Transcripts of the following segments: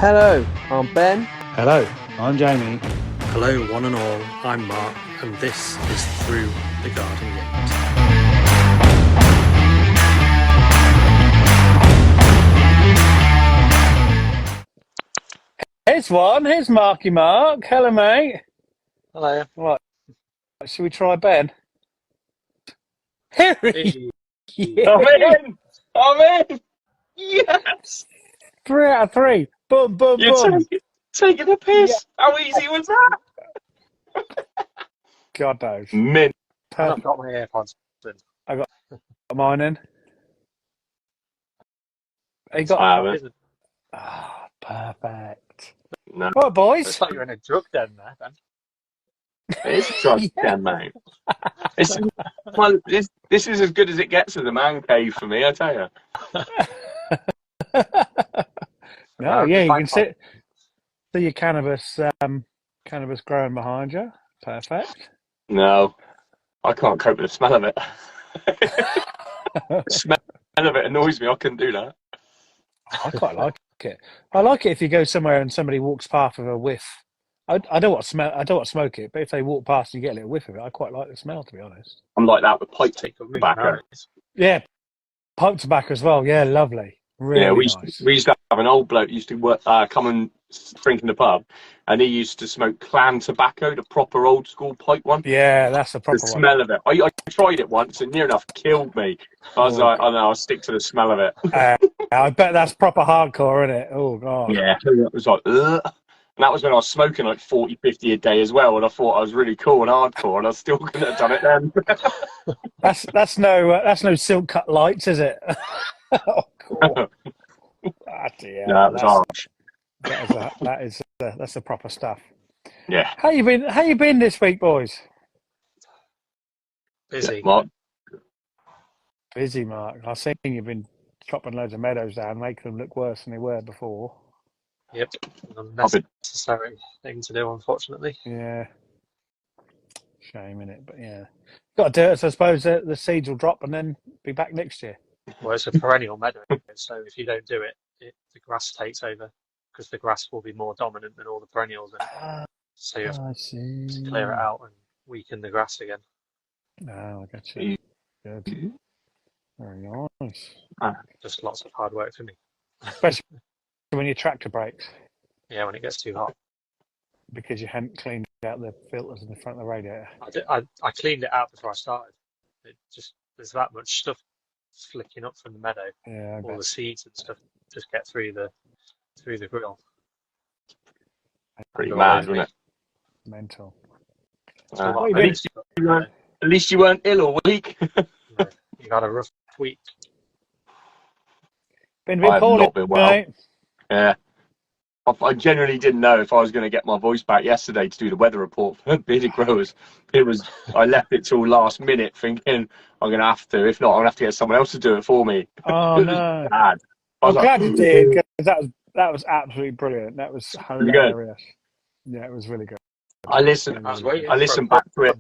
Hello, I'm Ben. Hello, I'm Jamie. Hello, one and all. I'm Mark, and this is Through the Garden Gate. Here's one. Here's Marky Mark. Hello, mate. Hello. Right. Should we try Ben? Here he is. I'm in! Yes! 3 out of 3. Boom, boom, You're boom. taking a piss! How easy was that? God knows. Mint. I've got my AirPods in. I got mine in. You I got? haven't. Ah, perfect. No. Right, boys. It's like you're in a drug den there, Ben. It's a drug den, mate. This is as good as it gets as a man cave for me, I tell you. No, yeah, you can see your cannabis growing behind you. Perfect. No, I can't cope with the smell of it. The smell of it annoys me. I couldn't do that. I quite like it. I like it if you go somewhere and somebody walks past with a whiff. I don't want to smell. I don't want to smoke it, but if they walk past and you get a little whiff of it, I quite like the smell. To be honest. I'm like that with pipe Take a ring tobacco. out. Yeah, pipe tobacco as well. Yeah, lovely. Really Yeah, we nice. used to have an old bloke used to work, come and drink in the pub, and he used to smoke clam tobacco, the proper old school pipe one. Yeah, that's a The proper one. smell of it. I tried it once and near enough killed me. I was like, oh no, I'll stick to the smell of it. I bet that's proper hardcore, isn't it? Oh god. Yeah, it was like, ugh. And that was when I was smoking like 40, 50 a day as well, and I thought I was really cool and hardcore, and I still couldn't have done it then. That's no silk cut lights, is it? Oh, cool. Dear, No, it was harsh. that's the proper stuff. Yeah. How you been this week, boys? Busy. Mark? Busy, Mark. I've seen you've been chopping loads of meadows down, making them look worse than they were before. Yep. Unnecessary thing to do, unfortunately. Yeah. Shame, innit? But yeah. Got to do it, so I suppose the seeds will drop and then be back next year. Well, it's a perennial meadow, so if you don't do it, the grass takes over because the grass will be more dominant than all the perennials. So you have to clear it out and weaken the grass again. Oh, I got you. Good. Very nice. Just lots of hard work for me. Especially when your tractor breaks. Yeah, when it gets too hot. Because you hadn't cleaned out the filters in the front of the radiator. I cleaned it out before I started. There's that much stuff flicking up from the meadow. Yeah, all the seeds and stuff just get through the grill. Pretty mad, wasn't it? Mental. At least you weren't ill all week. No, you got a rough week. Been a bit poorly, not been well. mate. Yeah. I genuinely didn't know if I was going to get my voice back yesterday to do the weather report for bearded growers. I left it till last minute thinking I'm going to have to. If not, I'm going to have to get someone else to do it for me. Oh, no. Bad. I'm glad you did, because that was absolutely brilliant. That was hilarious. Yeah, it was really good. I listened back to it.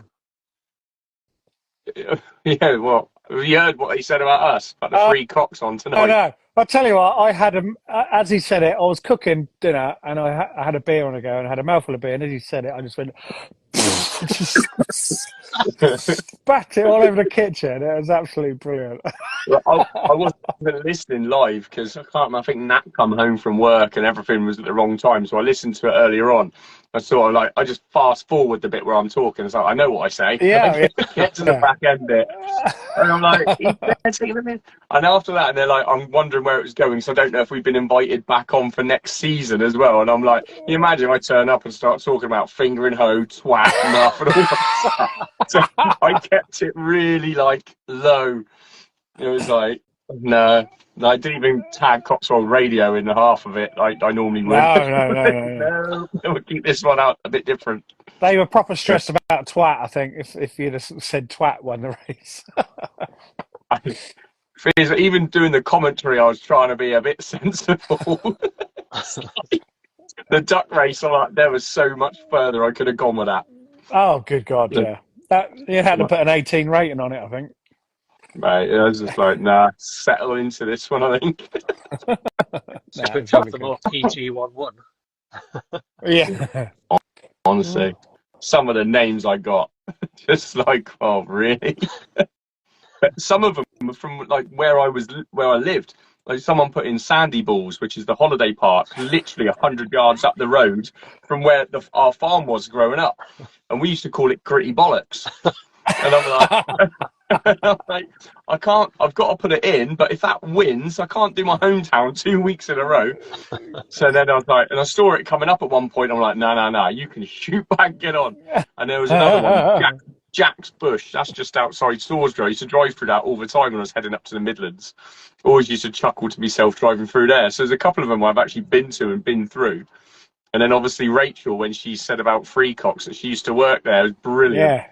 Yeah, well, have you heard what he said about us? About the 3 cocks on tonight? Oh, no. I'll tell you what, I had as he said it, I was cooking dinner and I had a beer on the go and I had a mouthful of beer, and as he said it, I just went, spat it all over the kitchen. It was absolutely brilliant. Well, I wasn't listening live because I think Nat come home from work and everything was at the wrong time, so I listened to it earlier on. I just fast forward the bit where I'm talking. It's like I know what I say. Yeah. Get to the back end bit, and I'm like, and after that, and they're like, I'm wondering where it was going, so I don't know if we've been invited back on for next season as well. And I'm like, can you imagine I turn up and start talking about fingering hoe, twat, enough, and all that. So I kept it really low. It was like, no, I didn't even tag Cotswold Radio in the half of it. I normally would. No. We'll keep this one out a bit different. They were proper stressed about twat, I think, if you'd have said twat won the race. Even doing the commentary, I was trying to be a bit sensible. The duck race, there was so much further I could have gone with that. Oh, good God, yeah. You had to put an 18 rating on it, I think. Mate, I was just like, nah, settle into this one, I think. Nah, Switch it's off really the good. more PG one. Yeah. Honestly, some of the names I got, just like, oh, really? Some of them were from like where I lived. Like someone put in Sandy Balls, which is the holiday park, literally 100 yards up the road from where our farm was growing up, and we used to call it Gritty Bollocks. And I'm like, I'm like, I can't. I've got to put it in, but if that wins, I can't do my hometown 2 weeks in a row. So then I was like, and I saw it coming up at one point. I'm like, no, you can shoot back, get on. And there was another one, Jack's Bush. That's just outside Salisbury. I used to drive through that all the time when I was heading up to the Midlands. Always used to chuckle to myself driving through there. So there's a couple of them I've actually been to and been through. And then obviously Rachel, when she said about Freecocks that she used to work there, was brilliant. Yeah.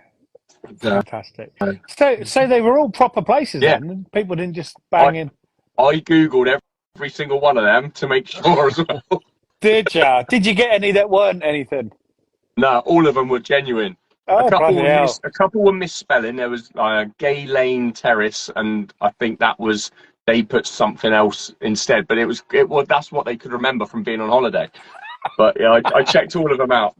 Fantastic. So they were all proper places then? People didn't just bang in? I Googled every single one of them to make sure as well. Did you? Did you get any that weren't anything? No, all of them were genuine. Oh, a couple were misspelling. There was Gay Lane Terrace, and I think they put something else instead. But it was that's what they could remember from being on holiday. But yeah, I checked all of them out,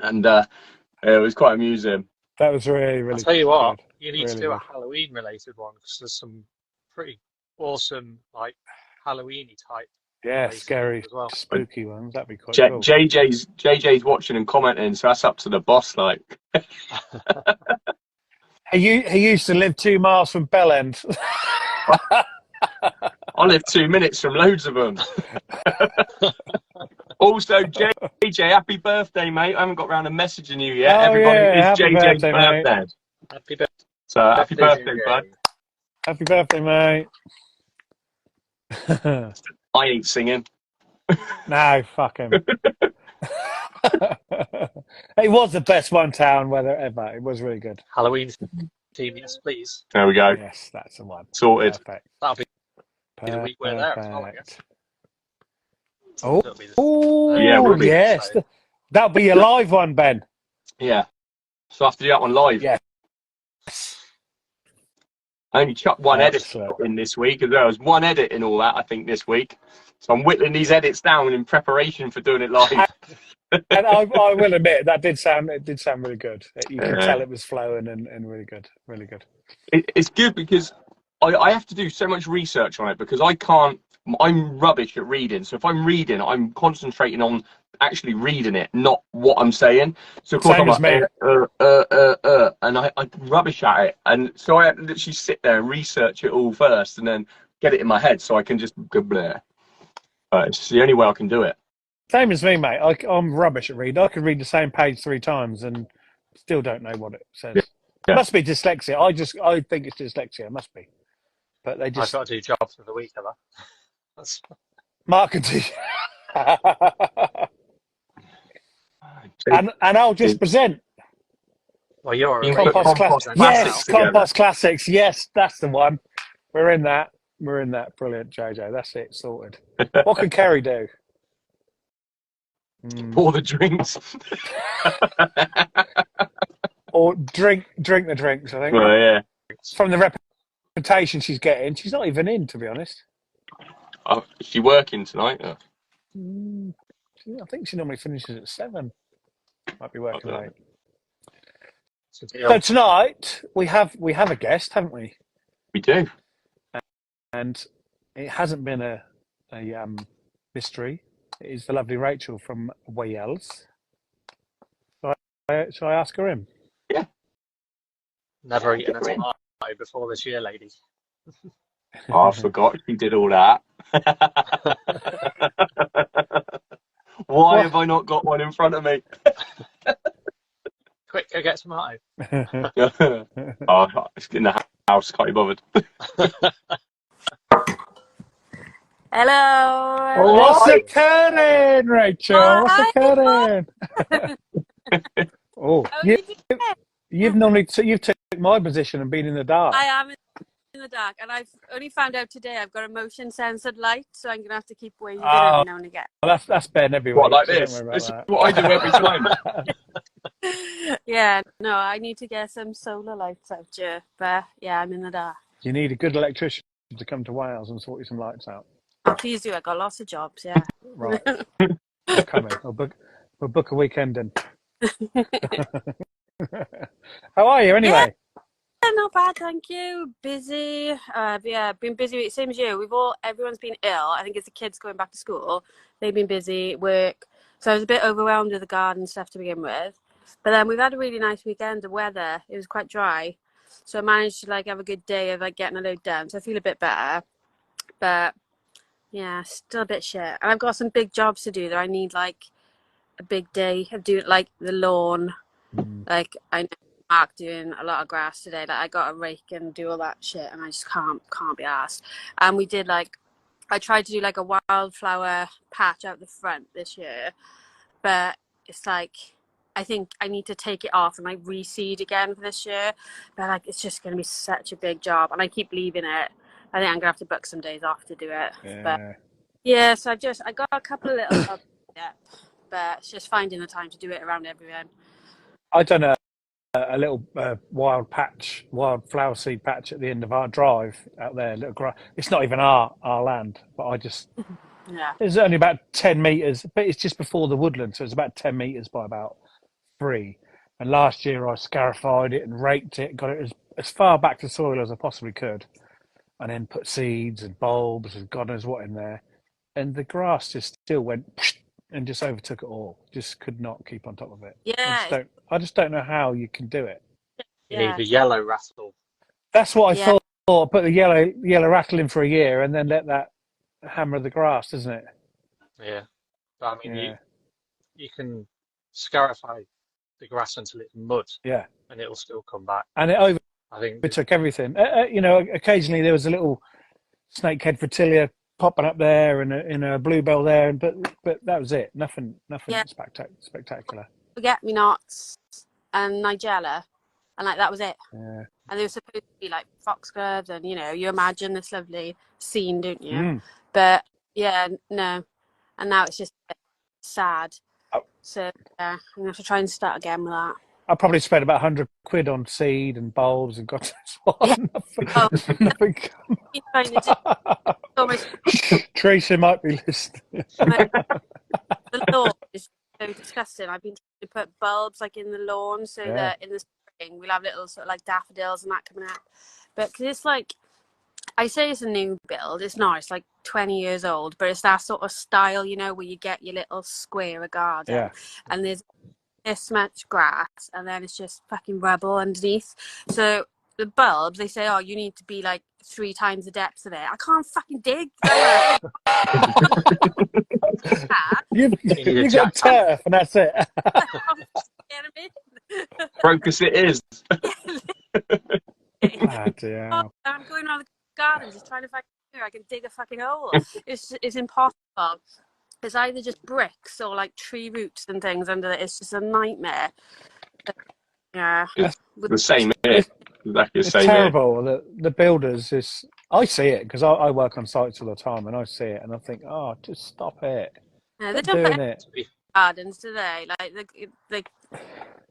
and it was quite amusing. That was really, really. I'll tell you what, good. you need to do a Halloween related one because there's some pretty awesome like Halloweeny type. Yeah, scary, spooky ones. That'd be quite cool. JJ's watching and commenting, so that's up to the boss. Like, he used to live 2 miles from Bell End. I live 2 minutes from loads of them. Also, JJ, happy birthday, mate! I haven't got round to messaging you yet. Everybody, it's JJ's birthday. Happy birthday! So happy birthday, bud! Happy birthday, mate! I ain't singing. No, fuck him. It was the best one town weather ever. It was really good. Halloween theme, yes, please. There we go. Yes, that's the one. Sorted. Perfect. That'll be the week we're there as well, I guess. Oh, yeah, yes. So. That'll be your live one, Ben. Yeah. So I have to do that one live. Yeah. I only chucked one edit in this week as well. There's one edit in all that, I think, this week. So I'm whittling these edits down in preparation for doing it live. And I will admit it did sound really good. You could tell it was flowing and really good, really good. It's good because I have to do so much research on it because I'm rubbish at reading. So if I'm reading, I'm concentrating on actually reading it, not what I'm saying. So of course I'm like, and I'm rubbish at it. And so I have to literally sit there and research it all first and then get it in my head so I can just go bleh. It's the only way I can do it. Same as me, mate. I'm rubbish at reading. I could read the same page 3 times and still don't know what it says. Yeah. It must be dyslexia. I think it's dyslexia. It must be. But they just. I've got to do jobs for the week, have I? Marketing. and I'll just present. Well, you're Compost Classics. Yes, Compost Classics. Yes, that's the one. We're in that. Brilliant, JJ. That's it. Sorted. What can Kerry do? Pour the drinks. Or drink the drinks, I think. Well, yeah. From the reputation she's getting, she's not even in, to be honest. Is she working tonight? I think she normally finishes at 7. Might be working late. So tonight we have a guest, haven't we? We do. And it hasn't been a mystery. It is the lovely Rachel from Wales. Shall I ask her in? Yeah. Never eaten a tomato before this year, lady. Oh, I forgot she did all that. Why have I not got one in front of me? Quick, go get tomato. Oh, it's in the house, can't be bothered. Hello. What's occurring, Rachel? What's occurring? Oh, you've took my position and been in the dark. I am in the dark, and I've only found out today I've got a motion censored light, so I'm gonna have to keep waving every now and again. Well, that's Ben everywhere. What, like this? This is what I do every time. Yeah, no, I need to get some solar lights out here, but yeah, I'm in the dark. You need a good electrician to come to Wales and sort you some lights out. Oh, please do. I got lots of jobs. Yeah. Right. I'm coming. We'll book a weekend in. How are you anyway? Yeah, not bad, thank you. Busy. Yeah, been busy. Same as you. Everyone's been ill. I think it's the kids going back to school. They've been busy, work. So I was a bit overwhelmed with the garden stuff to begin with. But then we've had a really nice weekend. The weather, it was quite dry. So I managed to like have a good day of like getting a load done. So I feel a bit better. But yeah, still a bit shit. And I've got some big jobs to do that I need like a big day of doing like the lawn. Like I know Mark doing a lot of grass today. Like I got a rake and do all that shit, and I just can't be asked. And we did like I tried to do like a wildflower patch out the front this year, but it's like I think I need to take it off and like reseed again for this year. But like it's just gonna be such a big job, and I keep leaving it. I think I'm gonna have to book some days off to do it. Yeah. But yeah, so I got a couple of little jobs, yeah, but it's just finding the time to do it around everyone. I done a little wild flower seed patch at the end of our drive out there. It's not even our land, but Yeah. it's only about 10 meters, but it's just before the woodland, so it's about 10 meters by about 3. And last year I scarified it and raked it, got it as far back to soil as I possibly could, and then put seeds and bulbs and God knows what in there. And the grass just still went and just overtook it all. Just could not keep on top of it. Yeah. I just don't know how you can do it. You need a yellow rattle. That's what I thought. Put the yellow rattle in for a year and then let that hammer the grass, doesn't it? Yeah. But I mean, you can scarify the grass until it's mud. Yeah. And it'll still come back. And it overtook everything. Occasionally there was a little snakehead fritilia popping up there and a bluebell there, but that was it. Nothing spectacular. Forget-me-nots and Nigella, and like that was it. Yeah. And they were supposed to be like foxgloves, and you imagine this lovely scene, don't you? But yeah, no. And now it's just sad. So yeah, I'm gonna have to try and start again with that. I probably spent about £100 on seed and bulbs and God knows what. Nothing. Tracy might be listening. The lawn is so disgusting. I've been trying to put bulbs like in the lawn so that in the spring we'll have little sort of like daffodils and that coming up. But because it's like, I say it's a new build, it's not. It's like 20 years old, but it's that sort of style, where you get your little square of garden and there's this much grass and then it's just fucking rubble underneath. So the bulbs, they say, you need to be like 3 times the depth of it. I can't fucking dig. You've got turf and that's it. Crocus it is. I'm going around the garden just trying to find where I can dig a fucking hole. It's impossible. It's either just bricks or like tree roots and things under it. It's just a nightmare. Yeah. It's the same here. Exactly the same. It's terrible. The builders I see it because I work on sites all the time and I see it and I think, just stop it. Yeah, they don't put it in gardens, do they? Like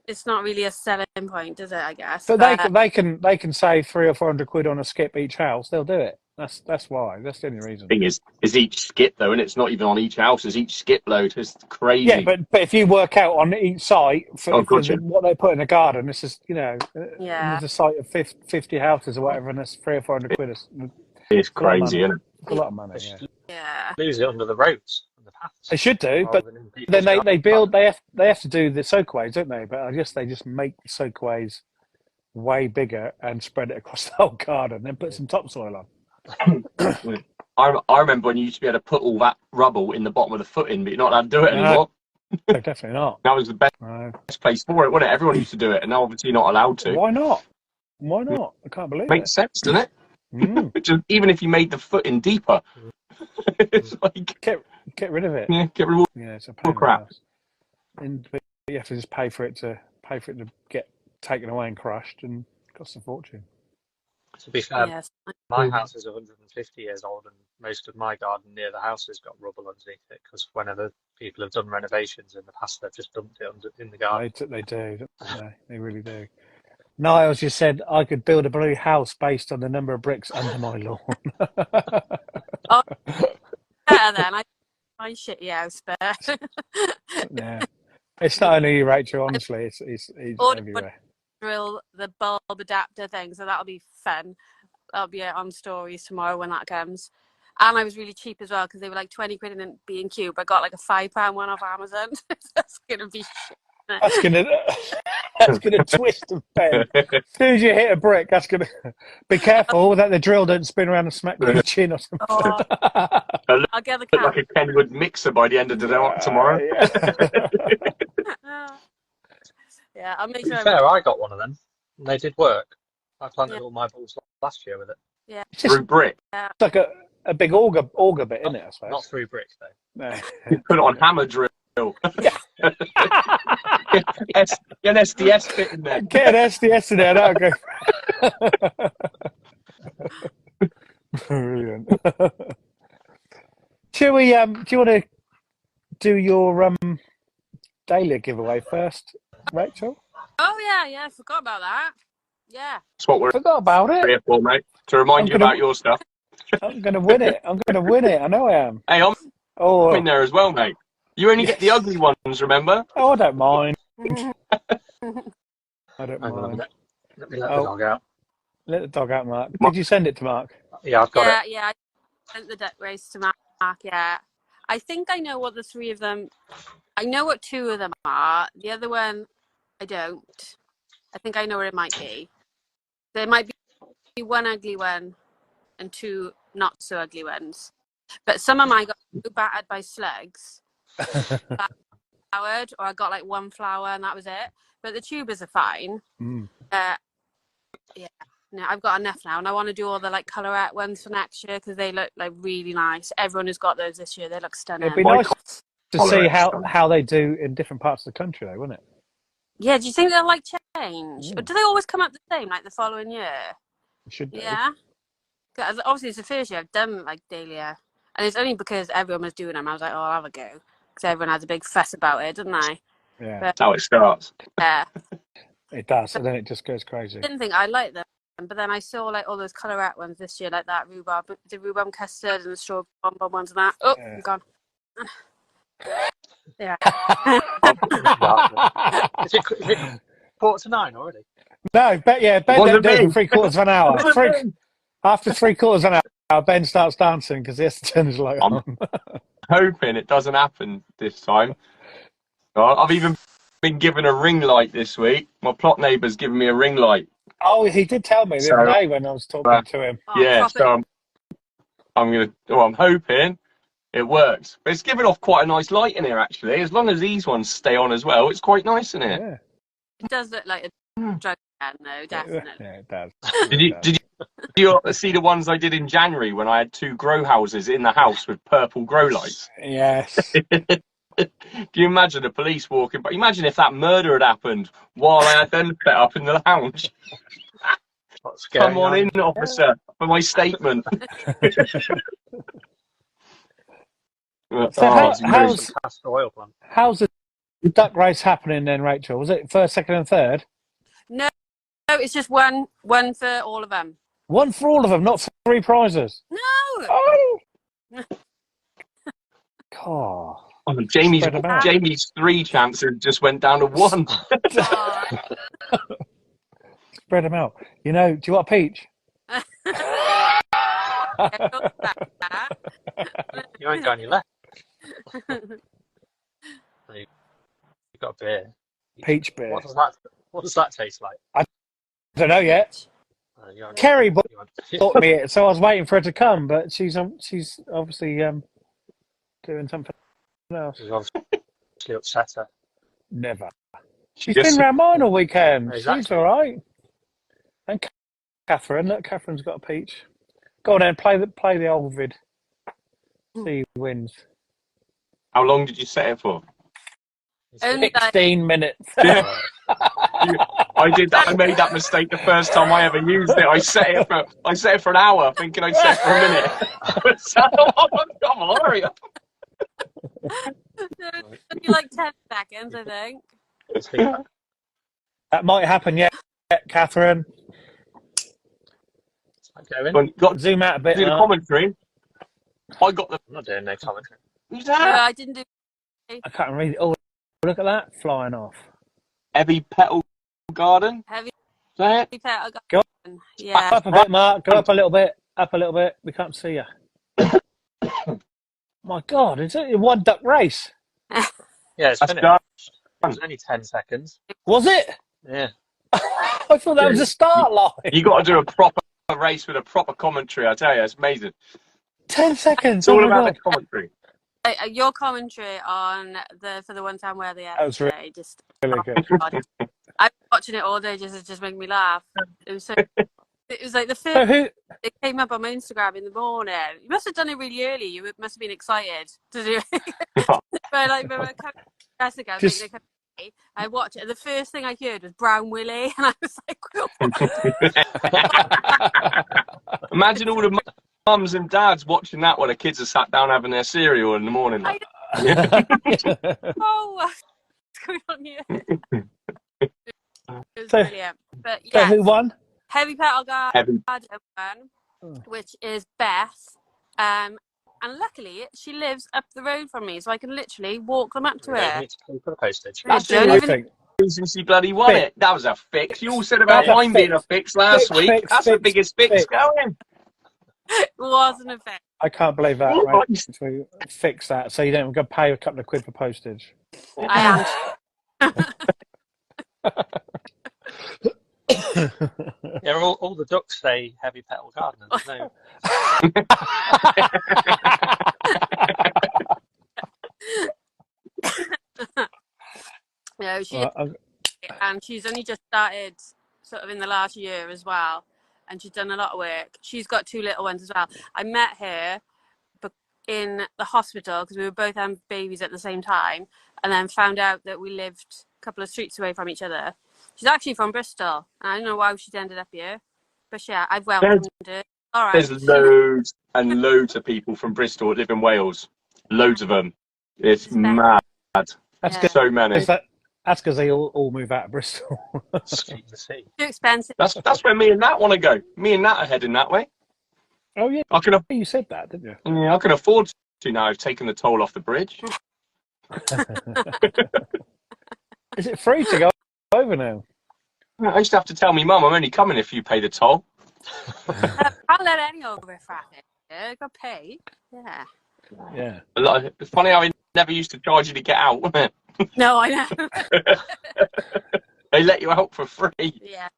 it's not really a selling point, does it? I guess. But they can save £300 or £400 on a skip each house. They'll do it. That's why. That's the only reason. Thing is each skip though, and it's not even on each house. It's each skip load. It's crazy. Yeah, but if you work out on each site for what they put in the garden, this is there's a site of 50 houses or whatever, and it's £300 or £400. It's crazy, isn't it? It's a lot of money. Yeah. Lose it under the roads and the paths. They should do, but then they build. They have to do the soakways, don't they? But I guess they just make the soakways way bigger and spread it across the whole garden, then put some topsoil on. I remember when you used to be able to put all that rubble in the bottom of the footing, but you're not allowed to do it anymore. No, definitely not. That was the best place for it, wasn't it? Everyone used to do it, and now obviously you're not allowed to. Why not? I can't believe it. Makes sense, doesn't it? Just, even if you made the footing deeper, it's like get rid of it. Yeah, get rid of all. Yeah, it's a pain crap. And you have to just pay for it to get taken away and crushed, and it costs a fortune. To be fair, Yes. my house is 150 years old, and most of my garden near the house has got rubble underneath it because whenever people have done renovations in the past, they've just dumped it in the garden. They do. They really do. Niles just said I could build a blue house based on the number of bricks under my lawn. Oh, better then. I shitty house, but Yeah, it's not only you, Rachel. Honestly, it's ordered everywhere. drill the bulb adapter thing, so that'll be fun. That'll be on stories tomorrow when that comes. And I was really cheap as well because they were like 20 quid in B&Q, but I got like a £5 one off Amazon. That's gonna be shit. That's gonna twist and bend. As soon as you hit a brick, that's gonna be careful that the drill don't spin around and smack your chin or something. Oh, I'll get the Look like a Kenwood mixer by the end of the day tomorrow. Yeah, I'll make To be sure. fair, I got one of them, and they did work. I planted all my bulbs last year with it. Yeah, It's just Through brick. it's like a big auger bit, isn't it? I suppose. Not through brick though. No. You put it on hammer drill. Yeah. Get an SDS bit in there. Get an SDS in there. That'll go. Brilliant. Shall we? Do you want to do your daily giveaway first, Rachel? Oh yeah, I forgot about that. Yeah. That's what we're Forgot about it. here for, mate. To remind you about your stuff. I'm going to win it. I know I am. Hey, I'm Oh, in there as well, mate. You only get the ugly ones, remember? I don't mind. I don't Hang on a mind. minute. Let me let the dog out. Let the dog out, Mark. Did you send it to Mark? Yeah, I've got it. Yeah, I sent the deck race to Mark, yeah. I think I know what the three of them, I know what two of them are. The other one, I don't. I think I know where it might be. There might be one ugly one and two not so ugly ones. But some of mine got battered by slugs, flowered, or I got like one flower and that was it. But the tubers are fine. Yeah, no, I've got enough now, and I want to do all the like colorette ones for next year because they look like really nice. Everyone who's got those this year, they look stunning. It'd be nice to see how they do in different parts of the country, though, wouldn't it? Yeah, do you think they'll like change? Or do they always come up the same like the following year? It should do. Yeah. 'Cause obviously, it's the first year I've done like dahlia, and it's only because everyone was doing them. I was like, oh, I'll have a go because everyone has a big fuss about it, didn't they? Yeah, That's how it starts. Yeah. it does, and then it just goes crazy. I didn't think I liked them, but then I saw like all those colorette ones this year, like that the rhubarb custard and the strawberry bonbon ones and that. Oh, Yeah. I'm gone. Yeah. Is it 8:45 already? No, Ben don't do it for 3/4 of an hour. After 3/4 of an hour, Ben starts dancing because he has to turn his light on. Hoping it doesn't happen this time. I've even been given a ring light this week. My plot neighbour's given me a ring light. Oh, he did tell me the other day when I was talking to him. Oh, Yeah, so I'm hoping it works. But it's giving off quite a nice light in here, actually. As long as these ones stay on as well, it's quite nice in here. Yeah. It does look like a drug den, though, definitely. Yeah, it does. Did you see the ones I did in January when I had 2 grow houses in the house with purple grow lights? Yes. Can you imagine the police walking? But imagine if that murder had happened while I had them set up in the lounge. Come on in, officer, for my statement. So how's the duck race happening then, Rachel? Was it first, second, and third? No, it's just one for all of them. One for all of them, not 3 prizes. No. Oh. God. Oh, Jamie's 3 chances just went down to 1. Spread them out. You know, do you want a peach? You ain't got any left. You've got a beer. Peach beer. What does that taste like? I don't know yet. Kerry bought me it, so I was waiting for her to come, but she's obviously doing something else. She's obviously upset her. Never. She's been around mine all weekend. Exactly. She's all right. And Catherine, look, Catherine's got a peach. Go on then, play the old vid. See who wins. How long did you set it for? Only 16 minutes. I did that. I made that mistake the first time I ever used it. I set it for an hour, thinking I'd set it for a minute. Come on, hurry up. Only like 10 seconds, I think. That might happen yet, Catherine. Got Zoom out a bit. do the commentary. I got the. I'm not doing no commentary. Who's No, that? I didn't do. I can't read it. Oh, look at that flying off. Heavy Petal Garden. Heavy Is that it? petal Go garden. Yeah. Up a bit, Mark. Go up a little bit. Up a little bit. We can't see you. My God, it's only a one duck race. Yeah, it's That's finished. done. It was only 10 seconds. Was it? Yeah. I thought that was the start line. You got to do a proper race with a proper commentary. I tell you, it's amazing. 10 seconds. It's all oh my about God. the commentary. Your commentary on for the one time where the That was day just really good. I was watching it all day just making me laugh. It was so. It was like the So first. who? It came up on my Instagram in the morning. You must have done it really early. You must have been excited to do it. But like, Just- I watched it. The first thing I heard was Brown Willie, and I was like, Imagine all the mums and dads watching that while the kids are sat down having their cereal in the morning. "Oh, what's going on here?" It was So- brilliant. But So yeah, who won? Heavy Petal Garden Heavy. won, which is Beth. And luckily, she lives up the road from me, so I can literally walk them up to We don't her. need to pay for the postage. That's Don't the even- reason she bloody won it. That was a fix. You all said about That's a mine being a fix. fix last Fix, week. fix, That's the fix, biggest fix fix. going. It wasn't a fit. I can't believe that. What? Right? To fix that, so you don't go pay a couple of quid for postage. I am. Yeah, all the ducks say Heavy Petal Garden. No. No, Right, and she's only just started sort of in the last year as well, and she's done a lot of work. She's got 2 little ones as well. I met her in the hospital because we were both having babies at the same time, and then found out that we lived a couple of streets away from each other. She's actually from Bristol, and I don't know why she's ended up here, but yeah, I've welcomed her. All right. There's loads and loads of people from Bristol that live in Wales. Loads of them. It's mad. that's Yeah. good. So many. That's because they all move out of Bristol. Street to sea. Too expensive. That's where me and Nat want to go. Me and Nat are heading that way. Oh yeah, I can you said that, didn't you? Yeah, I can afford to now. I've taken the toll off the bridge. Is it free to go over now? I used to have to tell me mum I'm only coming if you pay the toll. I'll let any over traffic. Yeah, got paid. Yeah. Yeah. It's funny how it never used to charge you to get out, wasn't it? No, I know. They let you out for free. Yeah.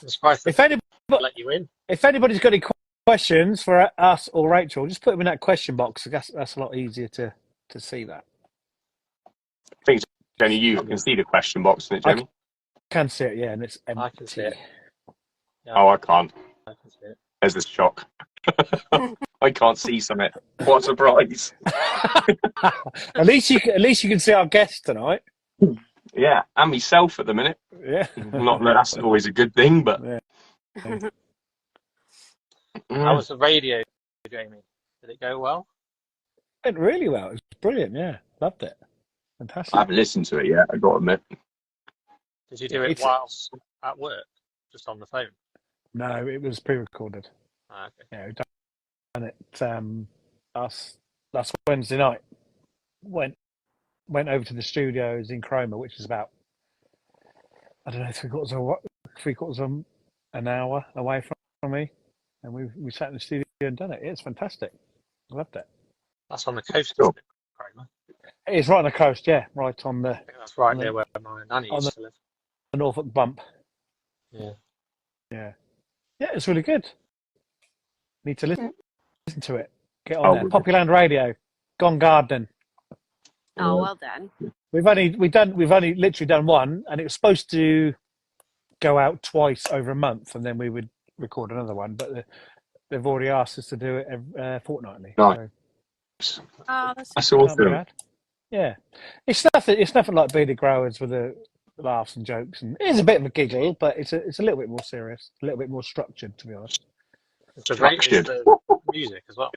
I'm surprised they If anybody, let you in. if anybody's got any questions for us or Rachel, just put them in that question box. That's a lot easier to see that. I think it's only you can see the question box, isn't it, Jamie? Can see it, yeah, and it's empty. I can see it. Yeah, Oh, I can't. I can see it. There's a shock. I can't see something. What a surprise. At least you can see our guest tonight. Yeah, and myself at the minute. Yeah. Not that that's always a good thing, but How was the radio, Jamie? Did it go well? Went really well. It was brilliant. Yeah, loved it. Fantastic. I haven't listened to it yet, I got to admit. Did you do it whilst at work, just on the phone? No, it was pre-recorded. Ah, okay. Yeah, we've done it last Wednesday night. Went over to the studios in Cromer, which is about, I don't know, three quarters of an hour away from me, and we sat in the studio and done it. It's fantastic. I loved it. That's on the coast, Cool. isn't it, Cromer? It is right on the coast, yeah, right on the I think that's right near where my nanny used to live. Norfolk bump. Yeah. Yeah, it's really good. Need to listen to it. Get on Oh, there. would Popular Radio, Gone Gardening. Oh, well done. We've only literally done one, and it was supposed to go out twice over a month, and then we would record another one. But they've already asked us to do it fortnightly. Nice. So Oh, That's can't be awesome. bad. Yeah, it's nothing like being a growers with the laughs and jokes, and it is a bit of a giggle, but it's a little bit more serious, a little bit more structured, to be honest. It's great. Is Structured. the music as well?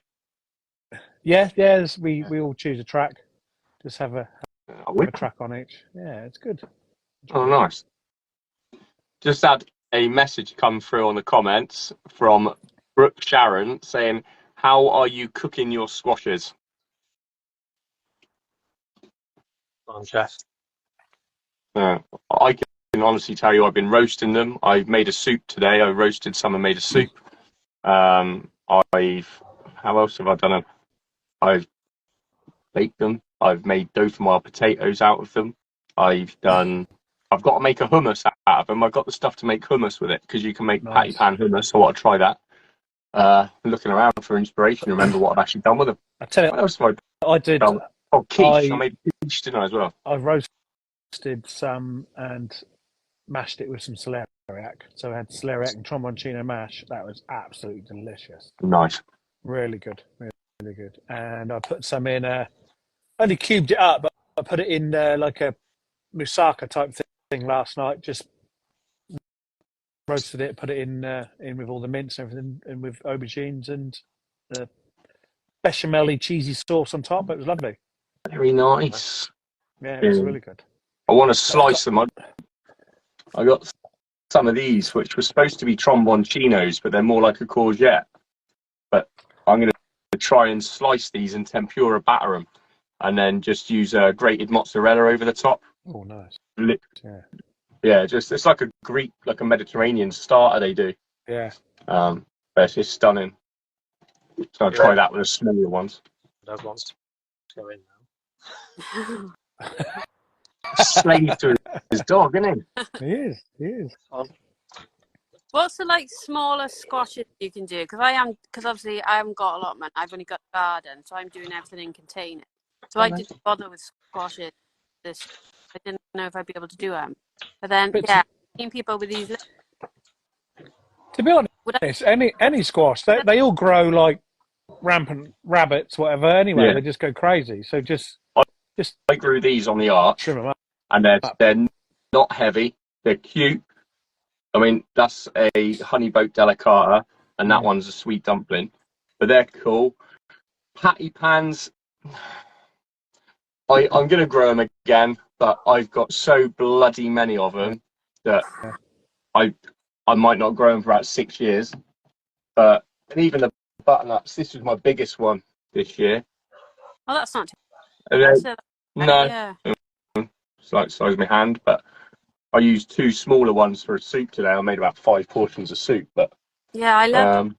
Yeah, yeah. We all choose a track, just have a Wicked. track on each. Yeah, it's good. Oh, nice. Just had a message come through on the comments from Brooke Sharon saying, "How are you cooking your squashes?" I'm chef. I can honestly tell you, I've been roasting them. I've made a soup today. I roasted some and made a soup. How else have I done them? I've baked them. I've made dauphinoise potatoes out of them. I've got to make a hummus out of them. I've got the stuff to make hummus with it because you can make patty Nice. pan hummus. I want to try that. Looking around for inspiration, remember what I've actually done with them. I tell you, What else have I I did. done? Oh, quiche. I I made quiche, didn't I, as well? I roasted some and mashed it with some celeriac. So I had celeriac and tromboncino mash. That was absolutely delicious. Nice. Really good, really good. And I put some in. Only cubed it up, but I put it in like a moussaka type thing last night. Just roasted it, put it in with all the mince and everything, and with aubergines and the bechamel cheesy sauce on top. It was lovely. Very nice. Yeah, it was really good. I want to slice them. I got some of these, which were supposed to be tromboncinos, but they're more like a courgette. But I'm going to try and slice these and tempura batter them, and then just use grated mozzarella over the top. Oh, nice. Yeah, just it's like a Greek, like a Mediterranean starter they do. Yeah. But it's just stunning. So I'll try that with the smaller ones. Doug wants to go in now. Slave to his dog, isn't he? He is. He is. What's the like smaller squashes you can do? Because obviously I haven't got allotment. I've only got a garden, so I'm doing everything in containers. So I didn't bother with squashes. I didn't know if I'd be able to do them. But then, I've seen people with these. To be honest, any squash, they all grow like rampant rabbits, whatever. Anyway, they just go crazy. So I grew these on the arch, trim them up. and they're not heavy. They're cute. I mean, that's a honey boat delicata, and that one's a sweet dumpling. But they're cool. Patty pans, I'm going to grow them again, but I've got so bloody many of them that I might not grow them for about 6 years. But and even the button-ups, this was my biggest one this year. Oh, that's not too bad. No, yeah. it's like size of my hand, but I used 2 smaller ones for a soup today. I made about 5 portions of soup, but yeah, I love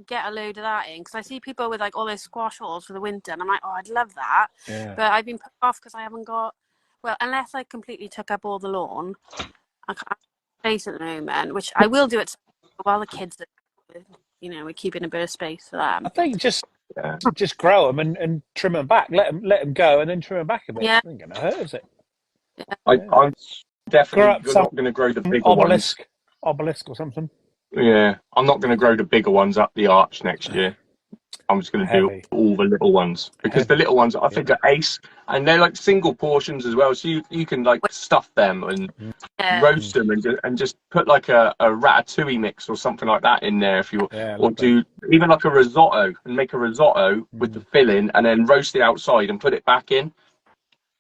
get a load of that in because I see people with like all those squash holes for the winter, and I'm like, oh, I'd love that. Yeah. But I've been put off because I haven't got. Well, unless I completely took up all the lawn, I can't have space at the moment, which I will do it while the kids are, we're keeping a bit of space for them. I think just grow them and trim them back. Let them go and then trim them back a bit. Yeah. It ain't gonna hurt, is it? Yeah. I'm definitely not going to grow the bigger ones. Obelisk or something. Yeah, I'm not going to grow the bigger ones up the arch next year. I'm just going to do all the little ones because the little ones I think are ace, and they're like single portions as well. So you can like stuff them and roast them and just put like a ratatouille mix or something like that in there if you or do even like a risotto and make a risotto with the filling and then roast the outside and put it back in.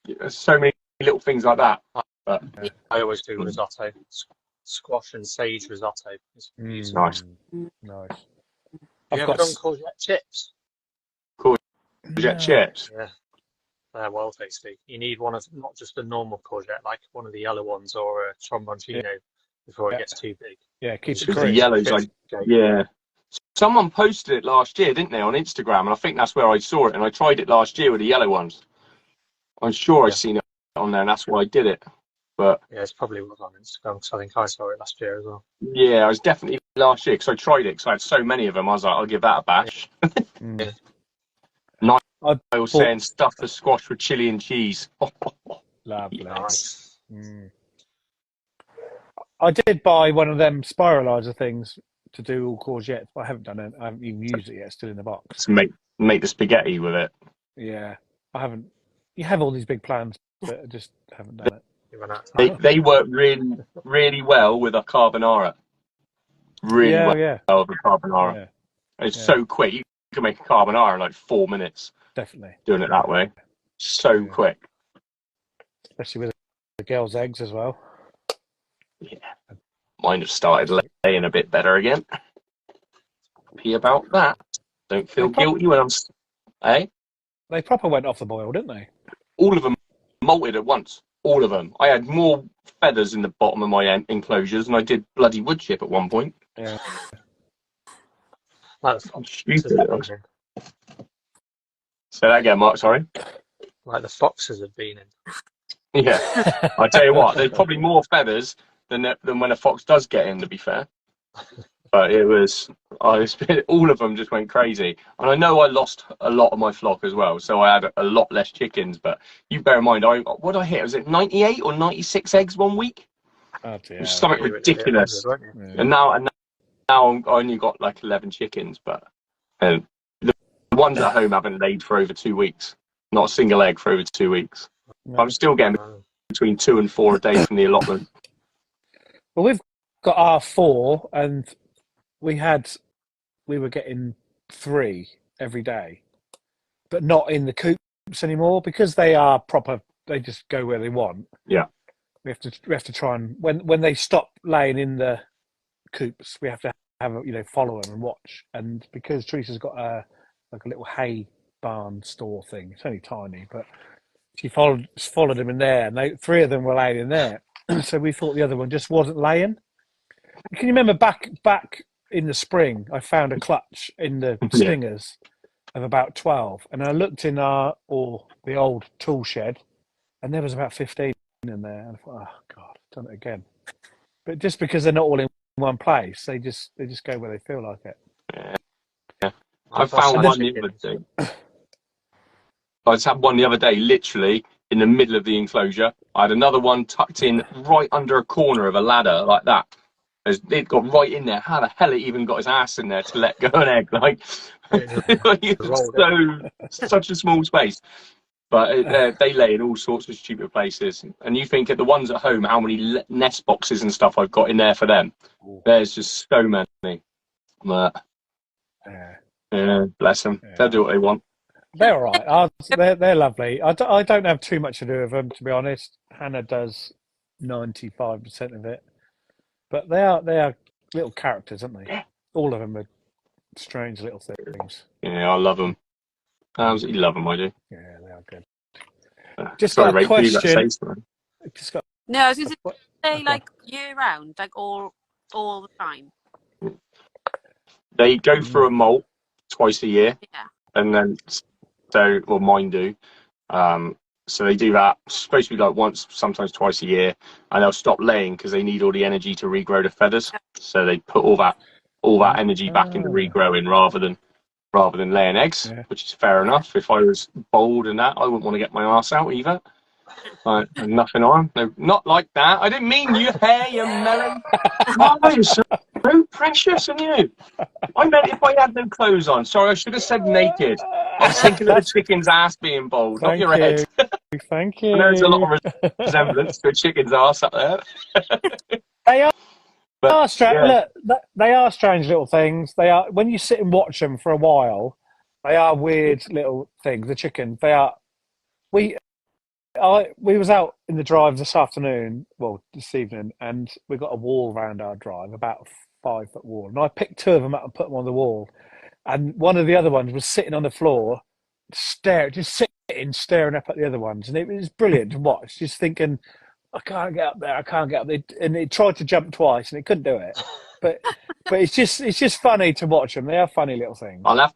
There's so many little things like that. But I always do risotto, squash and sage risotto. It's nice. Nice. Have you ever done courgette chips? Courgette chips? Yeah, they're well tasty. You need one of not just a normal courgette, like one of the yellow ones or a tromboncino before it gets too big. Yeah, keeps it the crisp. yellows. Someone posted it last year, didn't they, on Instagram? And I think that's where I saw it. And I tried it last year with the yellow ones. I'm sure I've seen it on there, and that's why I did it. But yeah, it's probably was on Instagram because I think I saw it last year as well. Yeah, I was definitely last year because I tried it because I had so many of them. I was like, I'll give that a bash. I was saying stuff the squash with chili and cheese. Lovely. Nice. I did buy one of them spiralizer things to do all courgettes, but I haven't done it. I haven't even used it yet. It's still in the box. To make the spaghetti with it. Yeah. I haven't. You have all these big plans, but I just haven't done it. You run out of time. They work really, really well with a carbonara. Really Yeah, well yeah, with a carbonara. yeah, It's yeah, so quick. You can make a carbonara in like 4 minutes definitely. doing it that way. So Yeah. quick. Especially with the girls' eggs as well. Yeah. Mine have started laying a bit better again. Happy about that. Don't feel guilty when I'm. Eh? They proper went off the boil, didn't they? All of them molted at once. All of them. I had more feathers in the bottom of my enclosures than I did bloody wood chip at one point. Yeah. Like the foxes have been in. Say that again, Mark. Sorry. Like the foxes have been in. Yeah. I tell you what, there's probably more feathers than when a fox does get in. To be fair, but it was. All of them just went crazy, and I know I lost a lot of my flock as well, so I had a lot less chickens. But you bear in mind, what I hit was it 98 or 96 eggs one week? Oh dear. It was something ridiculous. And now I only got like 11 chickens, but the ones at home haven't laid for over 2 weeks. Not a single egg for over 2 weeks. No. I'm still getting between 2 and 4 a day from the allotment. Well, we've got our 4, and we were getting 3 every day, but not in the coops anymore because they are proper. They just go where they want. Yeah, we have to try and when they stop laying in the coops, we have to have follow them and watch. And because Teresa's got a little hay barn store thing, it's only tiny, but she followed them in there, and 3 of them were laying in there. So we thought the other one just wasn't laying. Can you remember back in the spring, I found a clutch in the stingers of about 12, and I looked in the old tool shed, and there was about 15 in there, and I thought, oh God, I've done it again. But just because they're not all in one place, they just go where they feel like it. Yeah. I found one the other day. I just had one the other day, literally in the middle of the enclosure. I had another one tucked in right under a corner of a ladder like that. It got right in there. How the hell it even got his ass in there to let go an egg? Like, such a small space. But they lay in all sorts of stupid places. And you think at the ones at home, how many nest boxes and stuff I've got in there for them? There's just so many. But, yeah, bless them. Yeah. They'll do what they want. They're all right. They're lovely. I don't have too much to do with them, to be honest. Hannah does 95% of it. But they are little characters, aren't they? Yeah. All of them are strange little things. Yeah, I love them. I absolutely love them, I do. Yeah, they are good. Just got a question. No, I was going to say like year round, like all the time. They go through a molt twice a year. Yeah. And then, mine do. So they do that. It's supposed to be like once, sometimes twice a year, and they'll stop laying because they need all the energy to regrow the feathers. So they put all that energy back into regrowing rather than laying eggs, which is fair enough. If I was bold and that, I wouldn't want to get my arse out either. Like, nothing on. No, not like that. I didn't mean you hair, you melon. Why are you so precious, and you? I meant if I had no clothes on. Sorry, I should have said naked. I was thinking of the chicken's ass being bald, not your head. Thank you. There's a lot of resemblance to a chicken's ass up there. They are strange. Look, they are strange little things. They are, when you sit and watch them for a while, they are weird little things. The chickens, they are. We was out in the drive this evening, and we got a wall around our drive, about a 5-foot wall. And I picked 2 of them up and put them on the wall. And one of the other ones was sitting on the floor, staring up at the other ones. And it was brilliant to watch, just thinking, I can't get up there. And it tried to jump twice and it couldn't do it. But it's just funny to watch them. They are funny little things. I'll have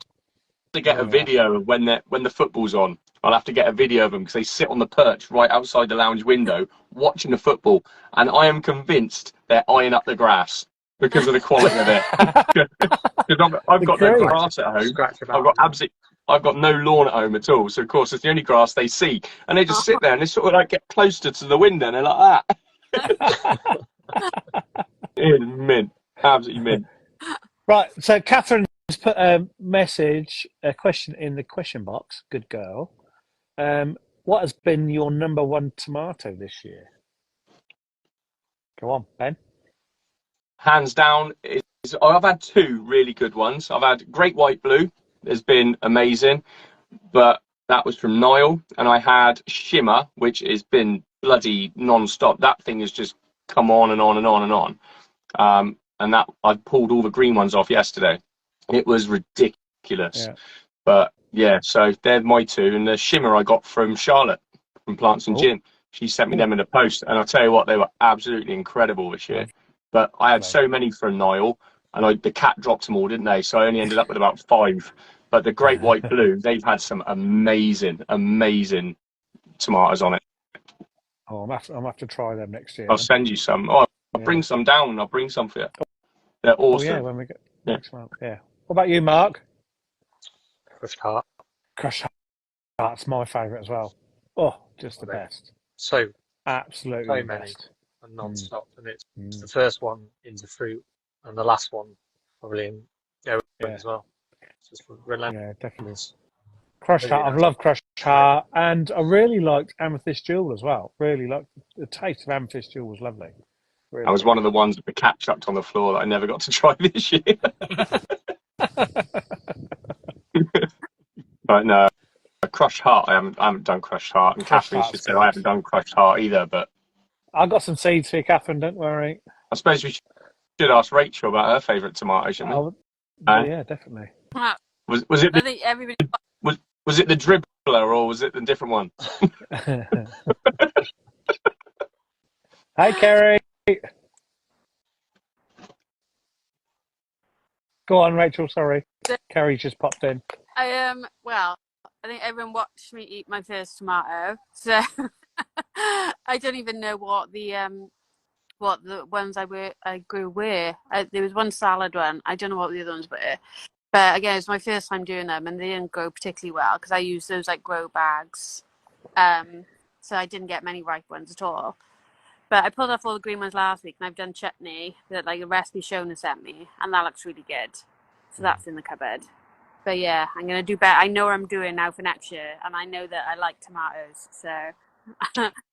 to get a video of when the football's on. I'll have to get a video of them because they sit on the perch right outside the lounge window watching the football. And I am convinced they're eyeing up the grass because of the quality of it. I've got no grass at home. I've got no lawn at home at all. So, of course, it's the only grass they see. And they just sit there and they sort of like get closer to the window and they're like that. It's mint. Absolutely mint. Right. So, Catherine's put a question in the question box. Good girl. What has been your number one tomato this year? Go on, Ben. Hands down, I've had two really good ones. I've had Great White Blue, has been amazing, but that was from Nile, and I had Shimmer, which has been bloody non-stop. That thing has just come on and on and on and on. And that I pulled all the green ones off yesterday. It was ridiculous. Yeah. But yeah, so they're my two, and the Shimmer I got from Charlotte from Plants and Oh. Gin. She sent me them in a post, and I'll tell you what, they were absolutely incredible this year. But I had so many from Nile, and the cat dropped them all, didn't they? So I only ended up with about 5. But the Great White Blue, they've had some amazing, amazing tomatoes on it. Oh, I'm gonna have to try them next year. I'll send you some. Oh, I'll bring some down. I'll bring some for you. They're awesome. Oh, yeah, when we get next month. Yeah. What about you, Mark? Crushed heart. Crushed Heart's my favourite as well. Oh, just the best. So Absolutely so the many best. and non-stop, and it's the first one into fruit and the last one probably in as well. It's just relentless. Yeah, definitely. Crushed Really Heart. I've nice. loved Crushed Heart, and I really liked Amethyst Jewel as well. Really liked the taste of Amethyst Jewel was lovely. Really. That was one of the ones with the cat chucked on the floor that I never got to try this year. But no, Crushed Heart. I haven't done Crushed Heart, and Crushed Catherine Heart's should say good. I haven't done Crushed Heart either. But I got some seeds for you, Catherine. Don't worry. I suppose we should ask Rachel about her favourite tomato, shouldn't we? Yeah, definitely. Was it I think everybody. was it the dribbler or was it the different one? Hi, Kerry. Go on, Rachel. Sorry, Kerry just popped in. Well, I think everyone watched me eat my first tomato, so I don't even know what the ones I grew were. There was one salad one. I don't know what the other ones were. But again, it's my first time doing them, and they didn't grow particularly well because I used those like grow bags. So I didn't get many ripe ones at all. But I pulled off all the green ones last week, and I've done chutney that like a recipe Shona sent me, and that looks really good. So that's in the cupboard. But yeah, I'm gonna do better. I know what I'm doing now for next year, and I know that I like tomatoes, so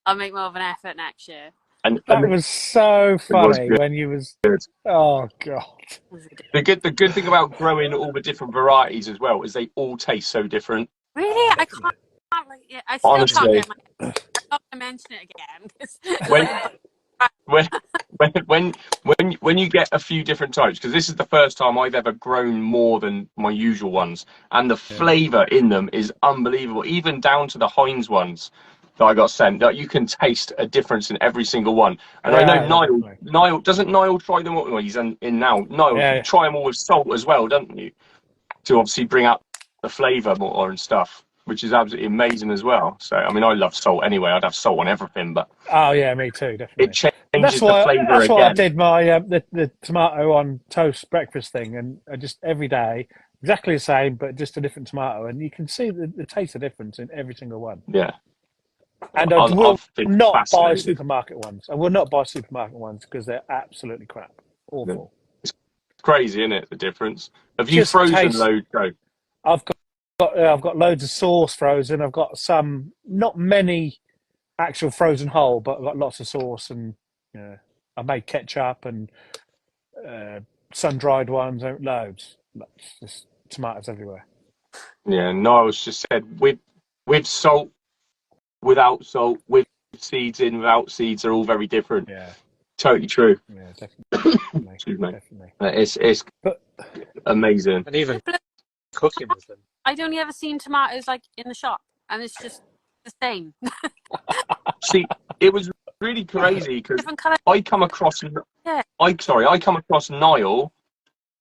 I'll make more of an effort next year. And That was so funny good. when you was. Oh God. The good thing about growing all the different varieties as well is they all taste so different. Really, I can't. Like, I still Honestly. can't get I'm not gonna mention it again. When you get a few different types, because this is the first time I've ever grown more than my usual ones, and the flavour in them is unbelievable, even down to the Heinz ones that I got sent. That you can taste a difference in every single one. And I know Niall doesn't Niall try them all. Well, he's in now. Niall, you try them all with salt as well, don't you? To obviously bring out the flavour more and stuff, which is absolutely amazing as well. So, I mean, I love salt anyway. I'd have salt on everything, but oh yeah, me too, definitely. It changes the flavour again. That's why I did my the tomato on toast breakfast thing, and I just every day exactly the same, but just a different tomato, and you can see the taste of difference in every single one. Yeah. And I will not buy supermarket ones. I will not buy supermarket ones because they're absolutely crap, awful. It's crazy, isn't it? The difference. Have you frozen loads, Joe? I've got loads of sauce frozen. I've got some, not many actual frozen whole, but I've got lots of sauce, and I made ketchup and sun-dried ones, loads. Just tomatoes everywhere. Yeah, Niles just said with salt, without salt, with seeds in, without seeds, are all very different. Yeah. Totally true. Yeah, definitely. Excuse me. Definitely. It's amazing. And even cooking with them. I'd only ever seen tomatoes like in the shop, and it's just the same. See, it was really crazy because I come across Niall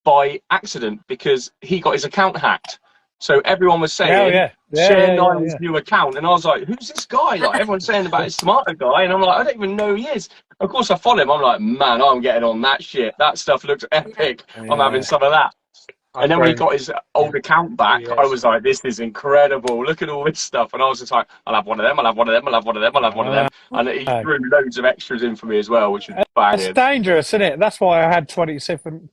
by accident because he got his account hacked. So everyone was saying, share Niall's new account. And I was like, who's this guy? Like, everyone's saying about his tomato guy. And I'm like, I don't even know who he is. Of course, I follow him. I'm like, man, I'm getting on that shit. That stuff looks epic. Yeah. I'm having some of that. And then when he got his old account back, I was like, this is incredible. Look at all this stuff. And I was just like, I'll have one of them. I'll have one of them. I'll have one of them. I'll have one of them. And he threw loads of extras in for me as well, which was banging. It's dangerous, isn't it? That's why I had 27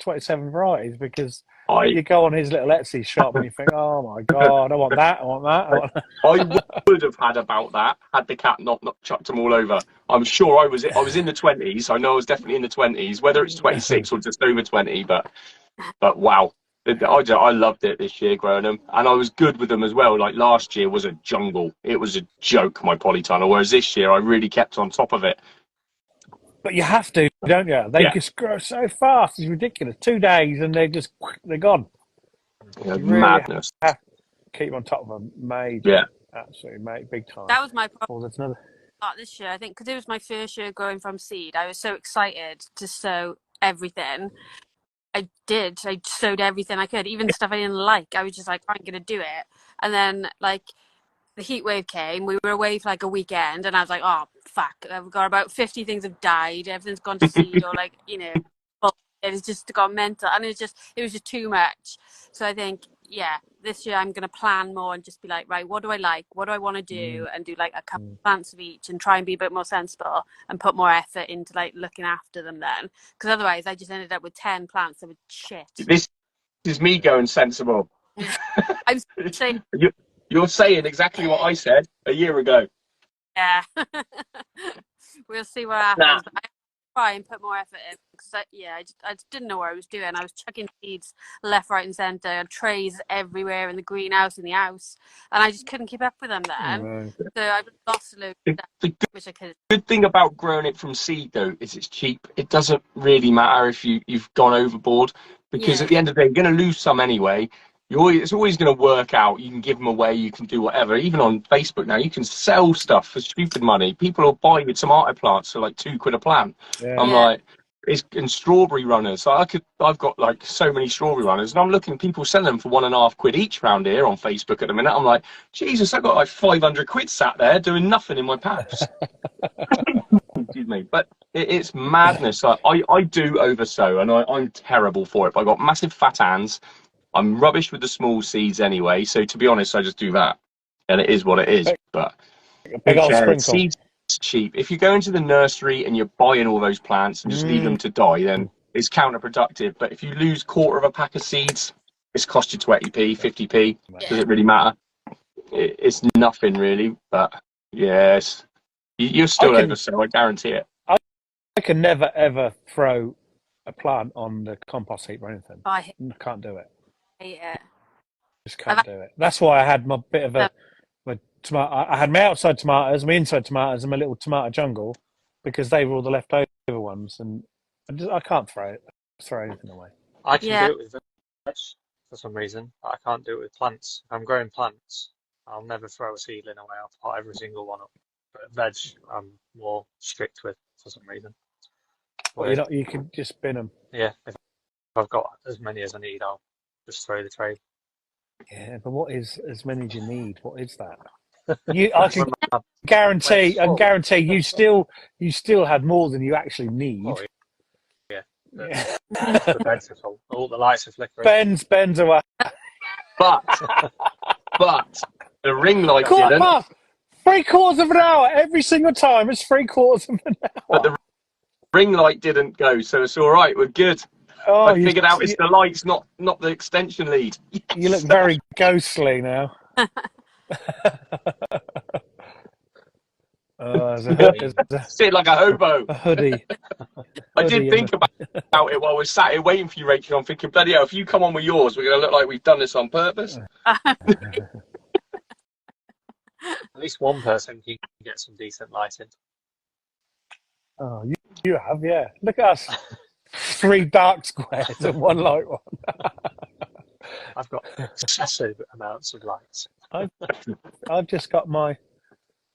varieties, because You go on his little Etsy shop and you think, oh my God, I want that, I want that, I want that. I would have had about that had the cat not chucked them all over. I'm sure I was in the 20s. I know I was definitely in the 20s, whether it's 26 or just over 20. But wow, I loved it this year growing them, and I was good with them as well. Like last year was a jungle. It was a joke, my polytunnel. Whereas this year I really kept on top of it. But you have to, don't you? They just grow so fast. It's ridiculous. 2 days and they're gone. Yeah, You really madness. have to keep on top of them. Major. Yeah. Absolutely, mate. Big time. That was my problem. Oh, there's another. This year, I think, because it was my first year growing from seed. I was so excited to sow everything. I did. I sowed everything I could, even stuff I didn't like. I was just like, I'm going to do it. And then, like, the heat wave came. We were away for like a weekend, and I was like, oh, fuck. I've got about 50 things have died. Everything's gone to seed, or like, it's just got mental. And it was just too much. So I think, yeah, this year I'm going to plan more and just be like, right, what do I like? What do I want to do? And do like a couple of plants of each and try and be a bit more sensible and put more effort into like looking after them then. Because otherwise I just ended up with 10 plants that were shit. This is me going sensible. I'm saying... You're saying exactly what I said a year ago. Yeah. We'll see what happens. But I try and put more effort in because I just didn't know what I was doing. I was chucking seeds left, right, and centre, trays everywhere in the greenhouse, in the house, and I just couldn't keep up with them then. So I lost a load of stuff, which I could. Good thing about growing it from seed though is it's cheap. It doesn't really matter if you've gone overboard, because at the end of the day you're going to lose some anyway. It's always going to work out. You can give them away. You can do whatever. Even on Facebook now, you can sell stuff for stupid money. People will buy you tomato plants for like £2 a plant. I'm like, and strawberry runners. So I've got like so many strawberry runners, and I'm looking. People selling them for £1.50 each round here on Facebook at the minute. I'm like, Jesus, I've got like 500 quid sat there doing nothing in my pouch. Excuse me, but it's madness. Like, I do oversow, and I'm terrible for it. But I've got massive fat hands. I'm rubbish with the small seeds anyway, so to be honest, I just do that, and it is what it is. But seeds cheap. If you go into the nursery and you're buying all those plants and just leave them to die, then it's counterproductive. But if you lose quarter of a pack of seeds, it's cost you 20p, 50p. Does it really matter? It's nothing really. But yes, you're still oversow, I guarantee it. I can never ever throw a plant on the compost heap or anything. I can't do it. Yeah. Just can't do it. That's why I had my bit of my tomato. I had my outside tomatoes, my inside tomatoes, and my little tomato jungle, because they were all the leftover ones, and I can't throw anything away. I can do it with veg for some reason, but I can't do it with plants. If I'm growing plants, I'll never throw a seedling away. I'll pot every single one up. But veg, I'm more strict with for some reason. Well, you can just bin them. Yeah, if I've got as many as I need, I'll just throw the tray. Yeah, but what is as many as you need? What is that? I can guarantee you still had more than you actually need. Oh, yeah. The beds are full. All the lights are flickering. Ben's away. But the ring light didn't. Past 3/4 of an hour every single time. It's 3/4 of an hour. But the ring light didn't go, so it's all right. We're good. I figured out it's the lights, not the extension lead. Yes. You look very ghostly now. Sit like a hobo. A hoodie. I did think about it while we're sat here waiting for you, Rachel. I'm thinking, bloody hell, if you come on with yours, we're going to look like we've done this on purpose. At least one person can get some decent lighting. Oh, you have, yeah. Look at us. 3 dark squares and 1 light one. I've got excessive amounts of lights. I've just got my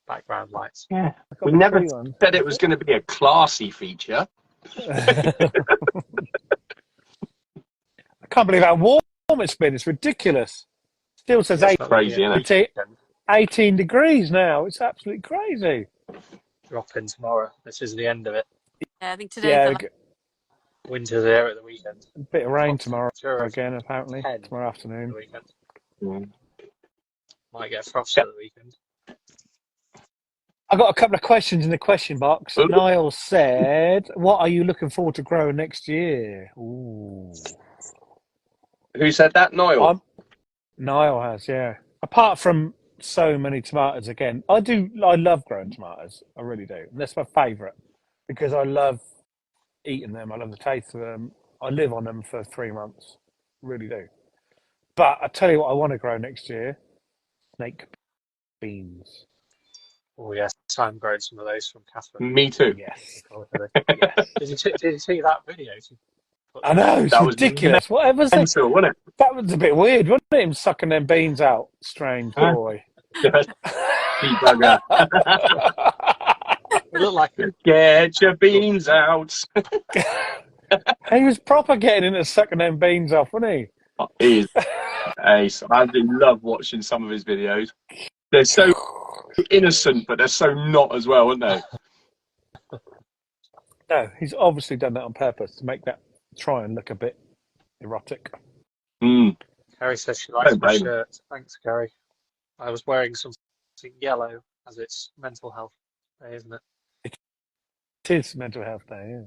background lights. Yeah, we never said it was going to be a classy feature. I can't believe how warm it's been. It's ridiculous. Still says 18 degrees now. It's absolutely crazy. Dropping tomorrow. This is the end of it. Yeah, I think today. Winter's there at the weekend. A bit of rain tomorrow again, apparently. Tomorrow afternoon. Might get frost at the weekend. I got a couple of questions in the question box. Ooh. Niall said, "What are you looking forward to growing next year?" Ooh. Who said that? Niall. I'm Niall has, yeah. Apart from so many tomatoes, again, I love growing tomatoes. I really do. And that's my favourite because I love eating them. I love the taste of them. I live on them for 3 months. Really do. But I tell you what, I want to grow next year: snake beans. Oh yes, I'm growing some of those from Catherine. Me too. Yes, Yes. yes. Did you see that video? I know it's That was ridiculous. Whatever. mental, wasn't it? That was a bit weird, wasn't it? Him sucking them beans out. Strange Huh? boy. Debugger. It looked like Get your beans out. He was proper getting into sucking them beans off, wasn't he? He is ace. I do love watching some of his videos. They're so innocent, but they're so not as well, aren't they? No, he's obviously done that on purpose to make that try and look a bit erotic. Mm. Carrie says she likes Don't my blame her. shirt. Thanks, Carrie. I was wearing something yellow as it's mental health day, isn't it? It is mental health day, yeah.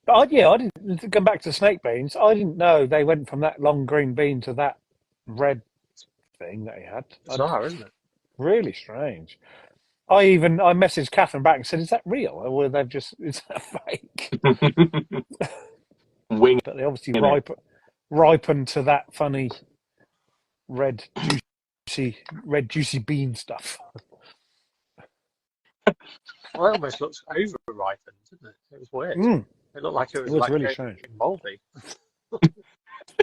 But I didn't to come back to snake beans. I didn't know they went from that long green bean to that red thing that he had. Bizarre, isn't it? Really strange. I messaged Catherine back and said, "Is that real, or is that fake?" Wing But they obviously it. ripen to that funny red juicy bean stuff. Well, it almost looks over-ripened, didn't it? It was weird. Mm, It looked like it it was was like really going strange. mouldy.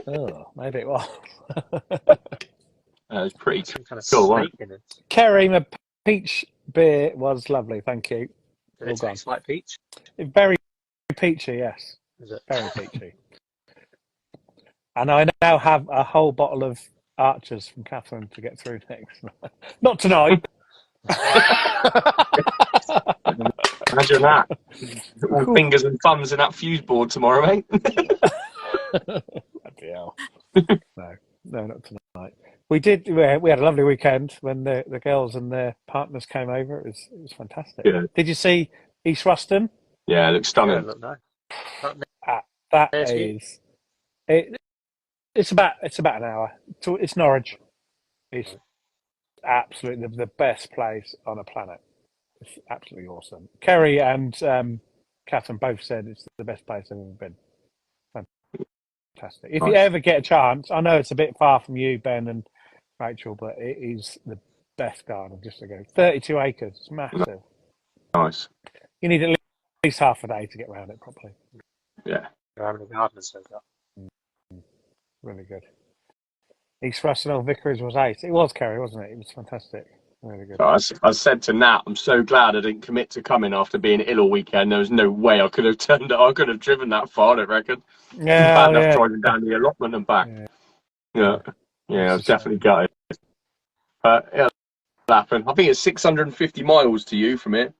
Oh, maybe it was. It's pretty Some kind of cool, wasn't snake in it. Kerry, my peach beer was lovely, thank you. Did All it gone. taste like peach? Very peachy, yes. Is it? Very peachy. And I now have a whole bottle of Archers from Catherine to get through next. Not tonight. Imagine that. All fingers and thumbs in that fuse board tomorrow, mate. Bloody hell. No, not tonight. We had a lovely weekend when the girls and their partners came over. It was fantastic. Yeah. Did you see East Ruston? Yeah, it looks Yeah, stunning. look nice. That That near to you? is it's about an hour. It's Norwich. It's absolutely the best place on a planet. It's absolutely awesome. Kerry and Catherine both said it's the best place they've ever been. Fantastic. If you Nice. ever get a chance, I know it's a bit far from you, Ben and Rachel, but it is the best garden just to go. 32 acres. It's massive. Nice. You need at least half a day to get around it properly. Yeah. You're having a garden says that. Really good. East Russell Vicarage was 8. It was, Kerry, wasn't it? It was fantastic. Really good. I said to Nat, I'm so glad I didn't commit to coming after being ill all weekend. There was no way I could have I could have driven that far, I reckon. Yeah, Bad enough driving down the allotment and back. Yeah, I was definitely gutted. But it'll happen. I think it's 650 miles to you from here.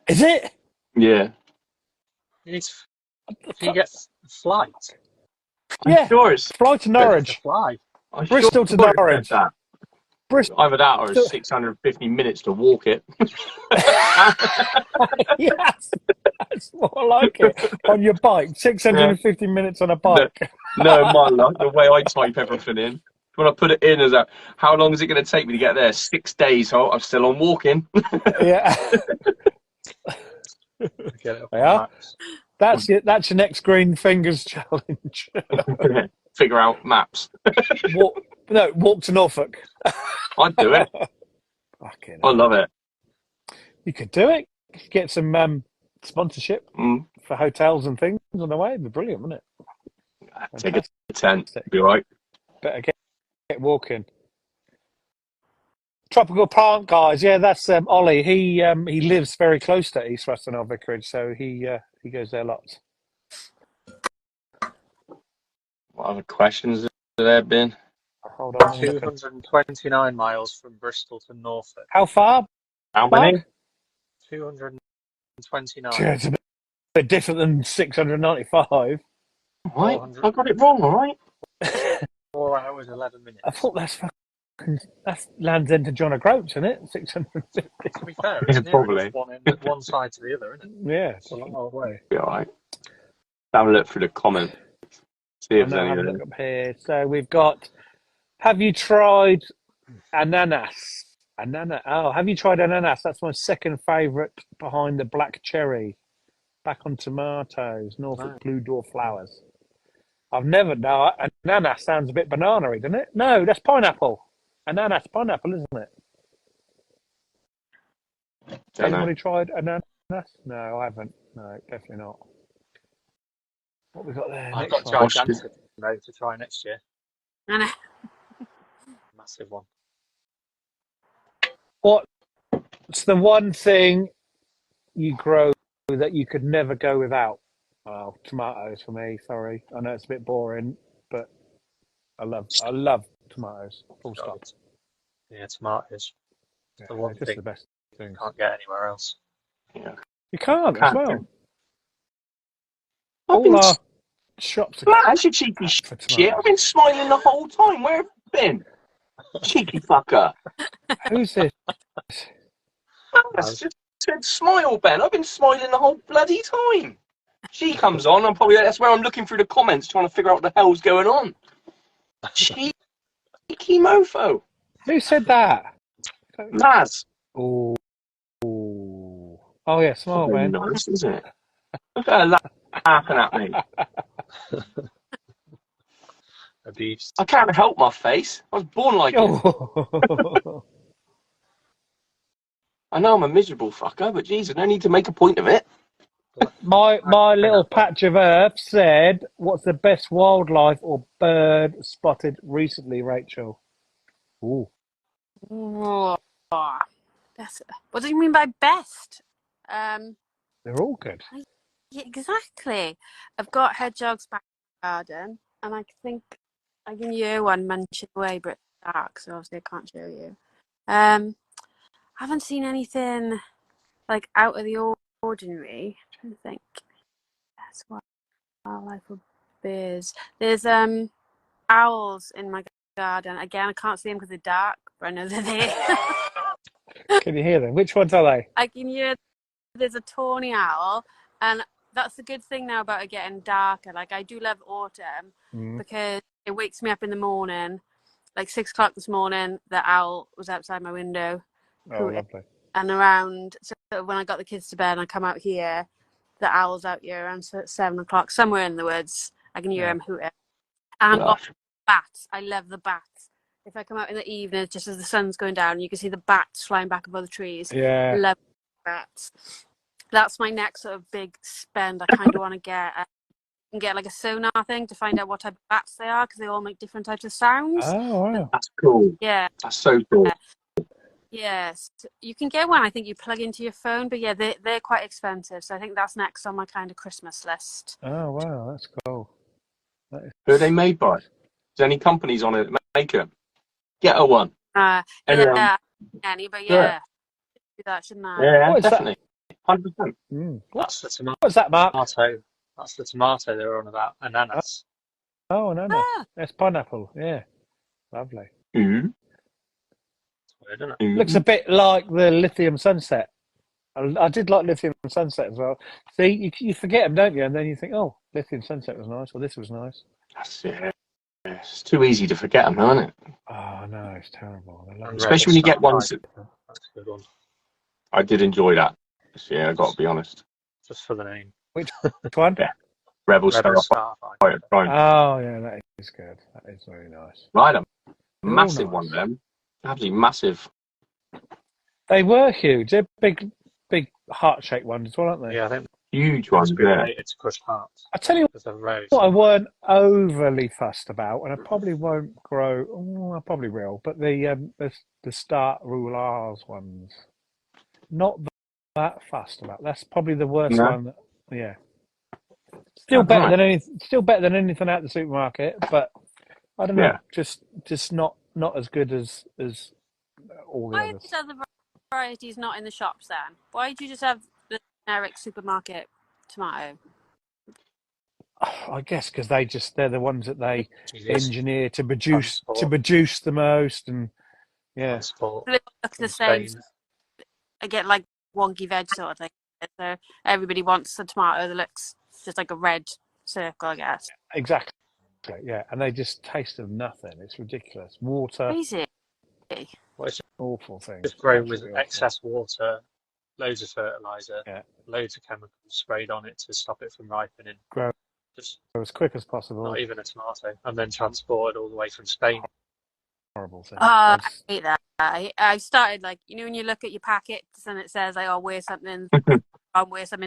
Is it? Yeah. Can you get a flight? Yeah. Sure it's Fly to Norwich. Fly. Bristol to Norwich. Bristol. Either that or it's 650 minutes to walk it. Yes, that's more like it. On your bike, 650 minutes on a bike. No, my luck, the way I type everything in. When I put it in as how long is it going to take me to get there? 6 days. Oh, I'm still on walking. Yeah. Yeah. That's your next green fingers challenge. Figure out maps. Walk to Norfolk. I'd do it. Fucking I love it. You could do it. Get some sponsorship for hotels and things on the way. It'd be brilliant, wouldn't it? Take a tent. Be all right. Better get walking. Tropical plant guys, yeah, that's Ollie. He lives very close to East Ruston Vicarage, so he goes there lots. What other questions have there been? Hold on. 229 miles from Bristol to Norfolk. How far? How many? 229. Yeah, it's a bit different than 695. Right. I got it wrong, all right? 4 hours, 11 minutes. I thought that's Land's End to John O'Groats, isn't it? 650. To be fair, Yeah, it's probably. one side to the other, isn't it? Yeah, It's a long way. Be all right. Have a look through the comments. See I if there's know, have a look anything. up here. So we've got, have you tried ananas? Oh, have you tried ananas? That's my second favourite behind the black cherry. Back on tomatoes, Norfolk No. blue door flowers. I've never, no, ananas sounds a bit banana-y, doesn't it? No, that's pineapple. Ananas, pineapple, isn't it? Don't know. Anybody tried ananas? No, I haven't. No, definitely not. What we got there? I've Next got one. gigantic though to try next year. And Massive one. What's the one thing you grow that you could never go without? Well, tomatoes for me. Sorry, I know it's a bit boring, but I love tomatoes. Full stop. Yeah, tomatoes. Yeah, The they're one just thing the best you things. can't get anywhere else. Yeah. You can't as Can't well. do. I've All been our shops are That's your cheeky crap for shit. I've tomatoes. been smiling the whole time. Where have you been? Cheeky fucker. Who's this? That's just said smile, Ben. I've been smiling the whole bloody time. She comes on, that's where I'm looking through the comments trying to figure out what the hell's going on. Cheeky mofo. Who said that? Maz. Oh, oh yeah, smile, Very man. nice, isn't it? Look at her laughing at me. Abuse. I can't help my face. I was born like it. Oh. I know I'm a miserable fucker, but Jesus, no need to make a point of it. My little patch of earth said, "What's the best wildlife or bird spotted recently, Rachel?" Ooh, oh, that's, what do you mean by best? they're all good. Yeah, exactly. I've got hedgehogs back in the garden, and I think I can hear one munching away, but it's dark, so obviously I can't show you. I haven't seen anything like out of the ordinary. I'm trying to think. That's wildlife or bears. There's owls in my garden. Again, I can't see them because they're dark, but I know they're there. Can you hear them? Which ones are they? I can hear there's a tawny owl, and that's the good thing now about it getting darker. Like, I do love autumn because it wakes me up in the morning. Like 6 o'clock this morning, the owl was outside my window. Oh, lovely. And around, so when I got the kids to bed and I come out here, the owl's out here around 7 o'clock, somewhere in the woods. I can hear him hooting. And bats. I love the bats. If I come out in the evening, just as the sun's going down, you can see the bats flying back above the trees. Yeah. Love bats. That's my next sort of big spend. I kind of want to get like a sonar thing to find out what type of bats they are, because they all make different types of sounds. Oh, wow. That's cool. Yeah. That's so cool. Yes, you can get one. I think you plug into your phone, but yeah, they're quite expensive. So I think that's next on my kind of Christmas list. Oh, wow, that's cool. Who are they made by? Is there any companies on it that make them? Get her one. Yeah, any, but yeah, do that, shouldn't I? Yeah, What is definitely. 100%. That's the tomato. What's that, Mark? That's the tomato they were on about. Ananas. Oh, ananas. That's pineapple. Yeah, lovely. Mm. Weird, isn't it? Looks a bit like the lithium sunset. I did like lithium sunset as well. See, you forget them, don't you? And then you think, oh, lithium sunset was nice, or this was nice. That's it. It's too easy to forget them, isn't it? Oh, no, it's terrible. Especially when you get ones. That's a good one. I did enjoy that. Yeah, I got to be honest. Just for the name. Which one? Yeah. Rebel Starfighter. Oh, yeah, that is good. That is very nice. Right, a massive one of them. Absolutely massive. They were huge. They're big heart-shaped ones as well, aren't they? Yeah, I think huge ones. It's crushed hearts. I tell you what, I weren't overly fussed about, and I probably won't grow. Oh, I probably will, but the start rulers ones, not that fussed about. That's probably the worst one. Yeah. Still better than anything out the supermarket, but I don't know. Just not as good as all the others. Why are the varieties not in the shops then? Why do you just have the generic supermarket tomato? I guess because they're the ones that they engineer to produce the most, and yeah. They look the same. I get like wonky veg sort of thing. So everybody wants a tomato that looks just like a red circle, I guess. Exactly. Yeah, and they just taste of nothing. It's ridiculous. Water, Crazy. Well, it's awful things. just grown with Absolutely awful. excess water, loads of fertilizer, Yeah. loads of chemicals sprayed on it to stop it from ripening. Grow Just as quick as possible. not even a tomato, and then transported all the way from Spain. Horrible thing. I hate that. I started like, you know, when you look at your packets and it says like, oh, where something's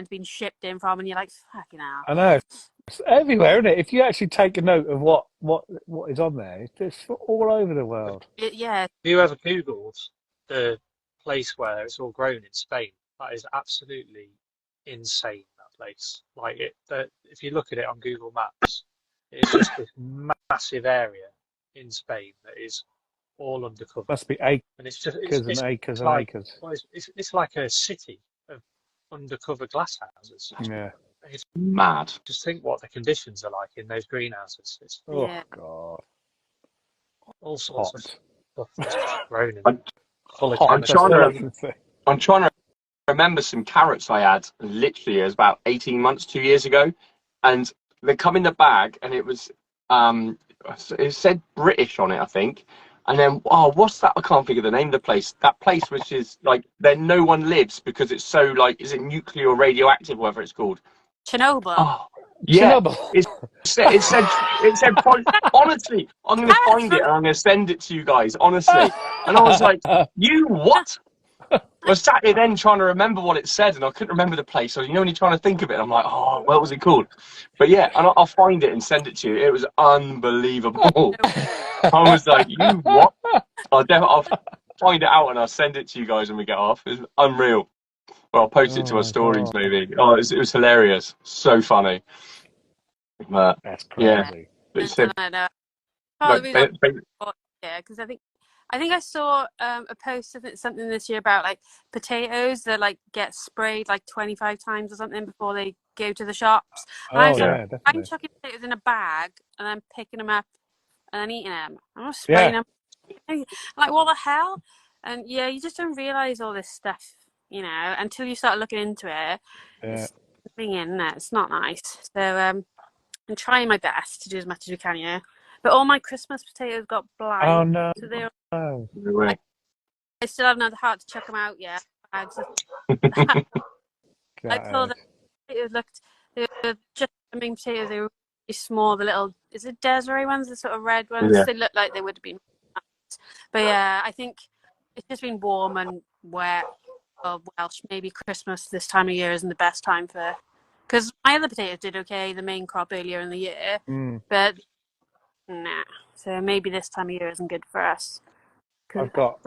been shipped in from, and you're like, fucking hell. I know. It's everywhere, isn't it? If you actually take a note of what is on there, it's all over the world. Yeah. Have you ever Googled the place where it's all grown in Spain? That is absolutely insane, that place. Like if you look at it on Google Maps, it's just this massive area in Spain that is all undercover. Must be acres And it's just and acres and like, acres. well, it's like a city of undercover glass houses. Yeah. It's Mad. just think what the conditions are like in those greenhouses. It's God. all sorts of Hot. stuff that's grown in I'm, full of I'm chemicals. trying to remember some carrots I had. Literally, it was about 18 months, 2 years ago, and they come in the bag, and it was it said British on it, I think. And then, what's that? I can't think of the name of the place. That place which is like there no one lives because it's so like, is it nuclear or radioactive, whatever it's called? Chernobyl. Oh, yeah. Chernobyl. It said honestly, I'm going to find it and I'm going to send it to you guys, honestly. And I was like, you what? I was sat here then trying to remember what it said, and I couldn't remember the place. So, only trying to think of it. And I'm like, oh, what was it called? But yeah, and I'll find it and send it to you. It was unbelievable. I was like, you what? I'll find it out and I'll send it to you guys when we get off. It's unreal. Well, I'll post it to my stories, maybe. Oh, it was hilarious. So funny. That's crazy. Yeah. I know. Yeah, because I think I saw a post of something this year about like potatoes that like get sprayed like 25 times or something before they go to the shops. And I was like, definitely. I'm chucking potatoes in a bag and then picking them up and then eating them. I'm not spraying them. I'm like, what the hell? And yeah, you just don't realise all this stuff, until you start looking into it. It's thing in it. It's not nice. So I'm trying my best to do as much as we can here. But all my Christmas potatoes got blight. Oh no! So I still haven't had the heart to chuck them out yet. I saw the potatoes they were just mean potatoes. They were really small. The little, is it Desiree ones? The sort of red ones. Yeah. They look like they would have been. But yeah, I think it's just been warm and wet. Or Welsh, maybe Christmas this time of year isn't the best time for. Because my other potatoes did okay, the main crop earlier in the year, but nah. So maybe this time of year isn't good for us. I've got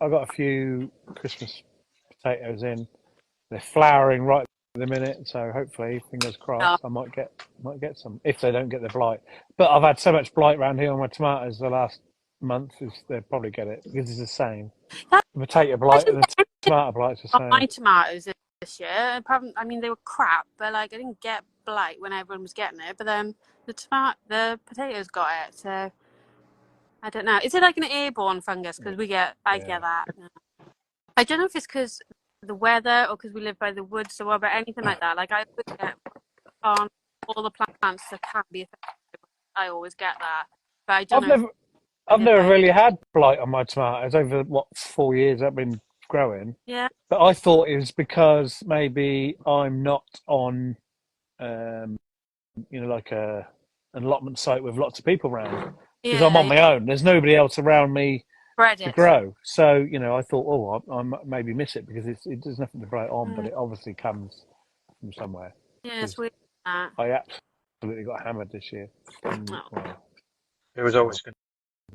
a few Christmas potatoes in. They're flowering right at the minute, so hopefully, fingers crossed, I might get some if they don't get the blight. But I've had so much blight around here on my tomatoes the last month, they'll probably get it because it's the same. The potato blight and the tomato blight's the same. My tomatoes this year, I mean, they were crap, but like I didn't get blight when everyone was getting it. But then the potatoes got it, so I don't know. Is it like an airborne fungus? Because I get that. I don't know if it's because the weather or because we live by the woods or about anything like that. Like I always get on all the plants that can be affected. I always get that, but I don't know. I've never really had blight on my tomatoes over 4 years I've been growing. Yeah. But I thought it was because maybe I'm not on, like an allotment site with lots of people around. Because I'm on my own. There's nobody else around me to grow. So, I thought, I maybe miss it because there's nothing to grow it on, but it obviously comes from somewhere. Yeah, it's weird. I absolutely got hammered this year. It was always going to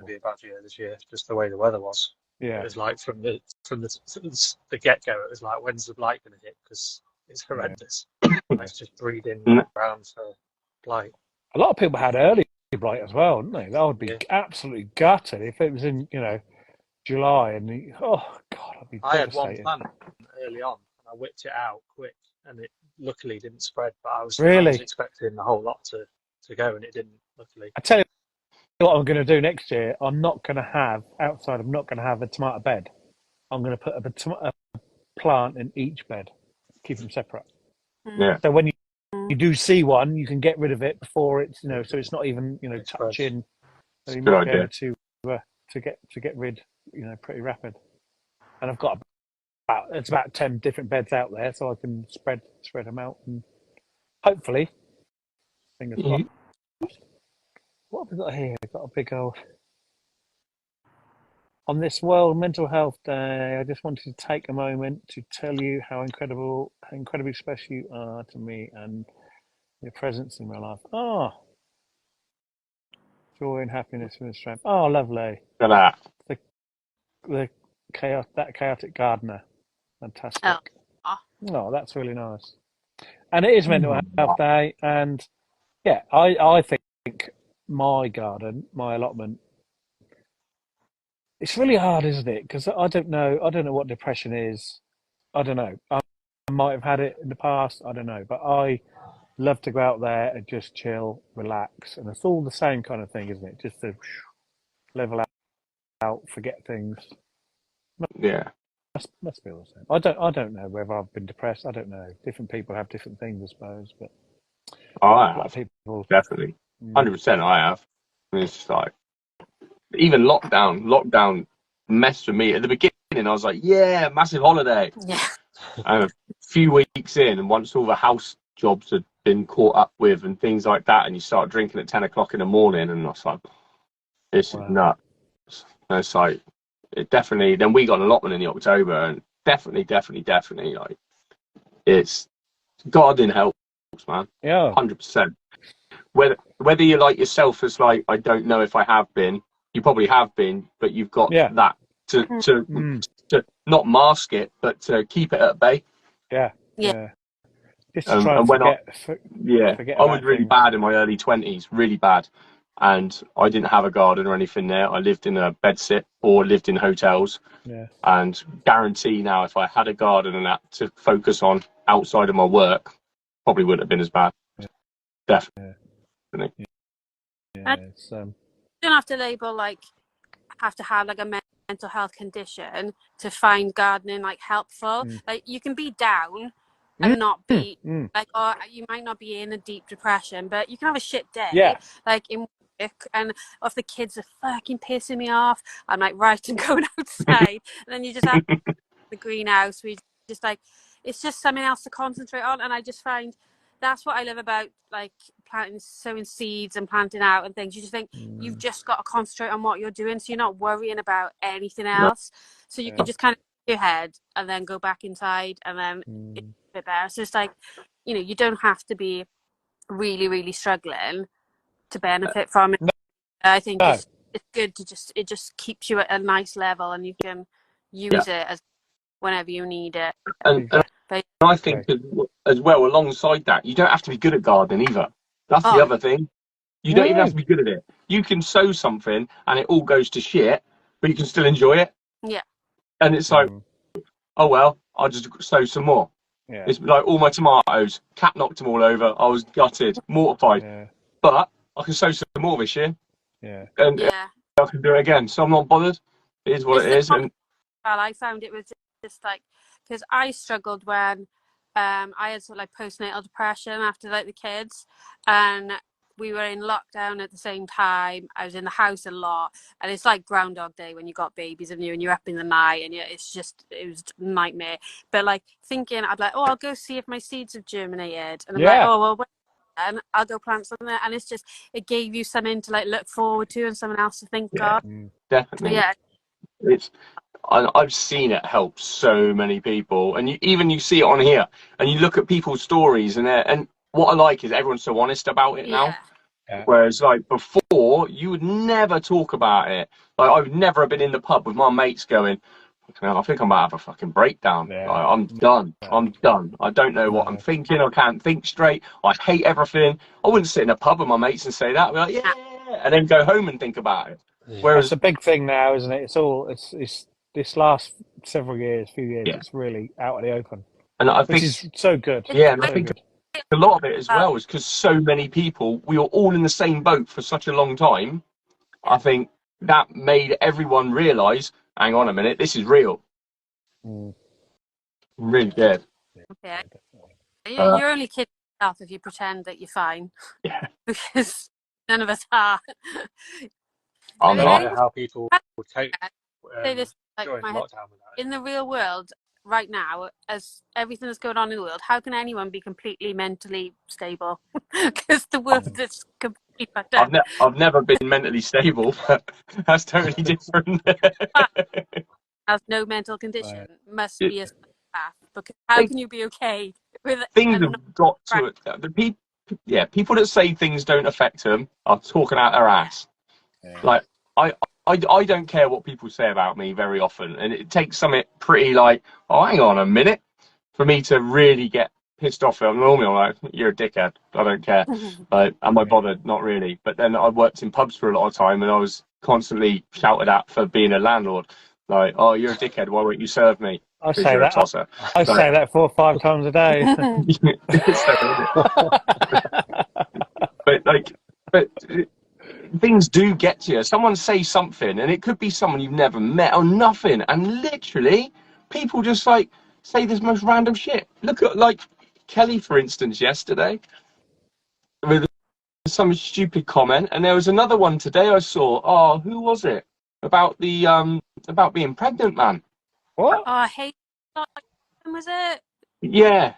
be a bad year this year, just the way the weather was. Yeah. It was like from the get-go, it was like, when's the blight going to hit? Because it's horrendous. It's just breeding around for blight. A lot of people had early blight as well, didn't they? That would be absolutely gutted if it was in, July and I'd be devastated. I had one plant early on and I whipped it out quick and it luckily didn't spread, but I was expecting the whole lot to go and it didn't, luckily. I tell you what I'm going to do next year. I'm not going to have a tomato bed. I'm going to put a plant in each bed, keep them separate. Yeah. So when you do see one, you can get rid of it before it's so it's not even It's gross. touching. So It's a you good might be idea. able to get rid, pretty rapid. And I've got about 10 different beds out there, so I can spread them out and hopefully, fingers crossed. What have we got here? We've got a big old. On this World Mental Health Day, I just wanted to take a moment to tell you how incredibly special you are to me and your presence in my life. Oh, joy and happiness and strength. Oh, lovely. Look at that. The chaotic gardener. Fantastic. Oh, that's really nice. And it is Mental Health Day, and yeah, I think my garden, my allotment, it's really hard, isn't it? Because I don't know what depression is. I don't know. I might have had it in the past. I don't know, but I love to go out there and just chill, relax, and it's all the same kind of thing, isn't it? Just to level out, forget things. Yeah. Must feel the same. I don't know whether I've been depressed. I don't know. Different people have different things, I suppose. But I a lot have. of people Definitely. 100% I have. I mean, it's just like, even lockdown messed with me. At the beginning, I was like, yeah, massive holiday. Yeah. And a few weeks in, and once all the house jobs had been caught up with and things like that, and you start drinking at 10 o'clock in the morning, and I was like, this is nuts. And it's like, it definitely, then we got an allotment in the October, and definitely, like, it's, gardening helps, man. Yeah. 100%. Whether you like yourself as like, I don't know if I have been, you probably have been, but you've got that to not mask it, but to keep it at bay. Yeah. Just to And try and when forget I was really things. bad in my early 20s, really bad. And I didn't have a garden or anything there. I lived in a bedsit or lived in hotels. Yeah. And guarantee now, if I had a garden and that to focus on outside of my work, probably wouldn't have been as bad. Yeah. Definitely. Yeah. You don't have to label have to have like a mental health condition to find gardening like helpful. Like you can be down and not be like, or you might not be in a deep depression, but you can have a shit day like in work, and if the kids are fucking pissing me off, I'm like, right, I'm going outside. And then you just have the greenhouse where you just like, it's just something else to concentrate on. And I just find that's what I love about like sowing seeds and planting out and things. You just think you've just got to concentrate on what you're doing, so you're not worrying about anything else. So you can just kind of your head and then go back inside, and then it's a bit better. So it's like, you don't have to be really, really struggling to benefit from it. I think it's good to it just keeps you at a nice level, and you can use it as whenever you need it. And I think as well, alongside that, you don't have to be good at gardening either. That's the other thing. You don't even have to be good at it. You can sow something and it all goes to shit, but you can still enjoy it. Yeah. And it's like, oh well, I'll just sow some more. Yeah. It's like all my tomatoes, cat knocked them all over. I was gutted, mortified. Yeah. But I can sow some more this year. Yeah. And I can do it again. So I'm not bothered. It is what it is. And I found it was just like, because I struggled when I had sort of like postnatal depression after like the kids, and we were in lockdown at the same time. I was in the house a lot, and it's like Groundhog Day when you got babies and you're up in the night, and it was a nightmare. But like thinking, I'd like, oh, I'll go see if my seeds have germinated, and I'm like, oh well, and I'll go plant something there. And it's just, it gave you something to like look forward to and something else to think of. Definitely. Yeah. I've seen it help so many people, and you see it on here, and you look at people's stories, and what I like is everyone's so honest about it now. Yeah. Whereas like before, you would never talk about it. Like I've never been in the pub with my mates going, I think I might have a fucking breakdown. Like, I'm done. I'm done. I don't know what I'm thinking. I can't think straight. I hate everything. I wouldn't sit in a pub with my mates and say that. I'd be like, yeah, and then go home and think about it. Whereas it's a big thing now, isn't it? It's this last few years, it's really out of the open. And I think, which is so good. Yeah, and I think a lot of it as well is because so many people, we were all in the same boat for such a long time. I think that made everyone realise, hang on a minute, this is real. Really good. Okay. You're only kidding yourself if you pretend that you're fine, Yeah. because none of us are. I I'm don't not. know how people would cope Say this like during my head. lockdown with that. In the real world right now, as everything that's going on in the world, how can anyone be completely mentally stable? Because the world is completely fucked up. I've never been mentally stable, but that's totally different. Has no mental condition must be a psychopath, because how Like, can you be okay with things a not have got to the people. Yeah, people that say things don't affect them are talking out their ass. Yeah. Like I don't care what people say about me very often, and it takes something pretty like, oh, hang on a minute, for me to really get pissed off. I'm like, you're a dickhead. I don't care. Like, am I bothered? Not really. But then I worked in pubs for a lot of time, and I was constantly shouted at for being a landlord. Like, oh, you're a dickhead. Why won't you serve me? I Because say you're a that. tosser. I say that 4 or 5 times a day. but things do get to you. Someone says something, and it could be someone you've never met or nothing, and literally people just like say this most random shit. Look at like Kelly, for instance, yesterday with some stupid comment, and there was another one today I saw. Oh, who was it? About the about being pregnant, man. What? Oh, hate. Was it? Yeah.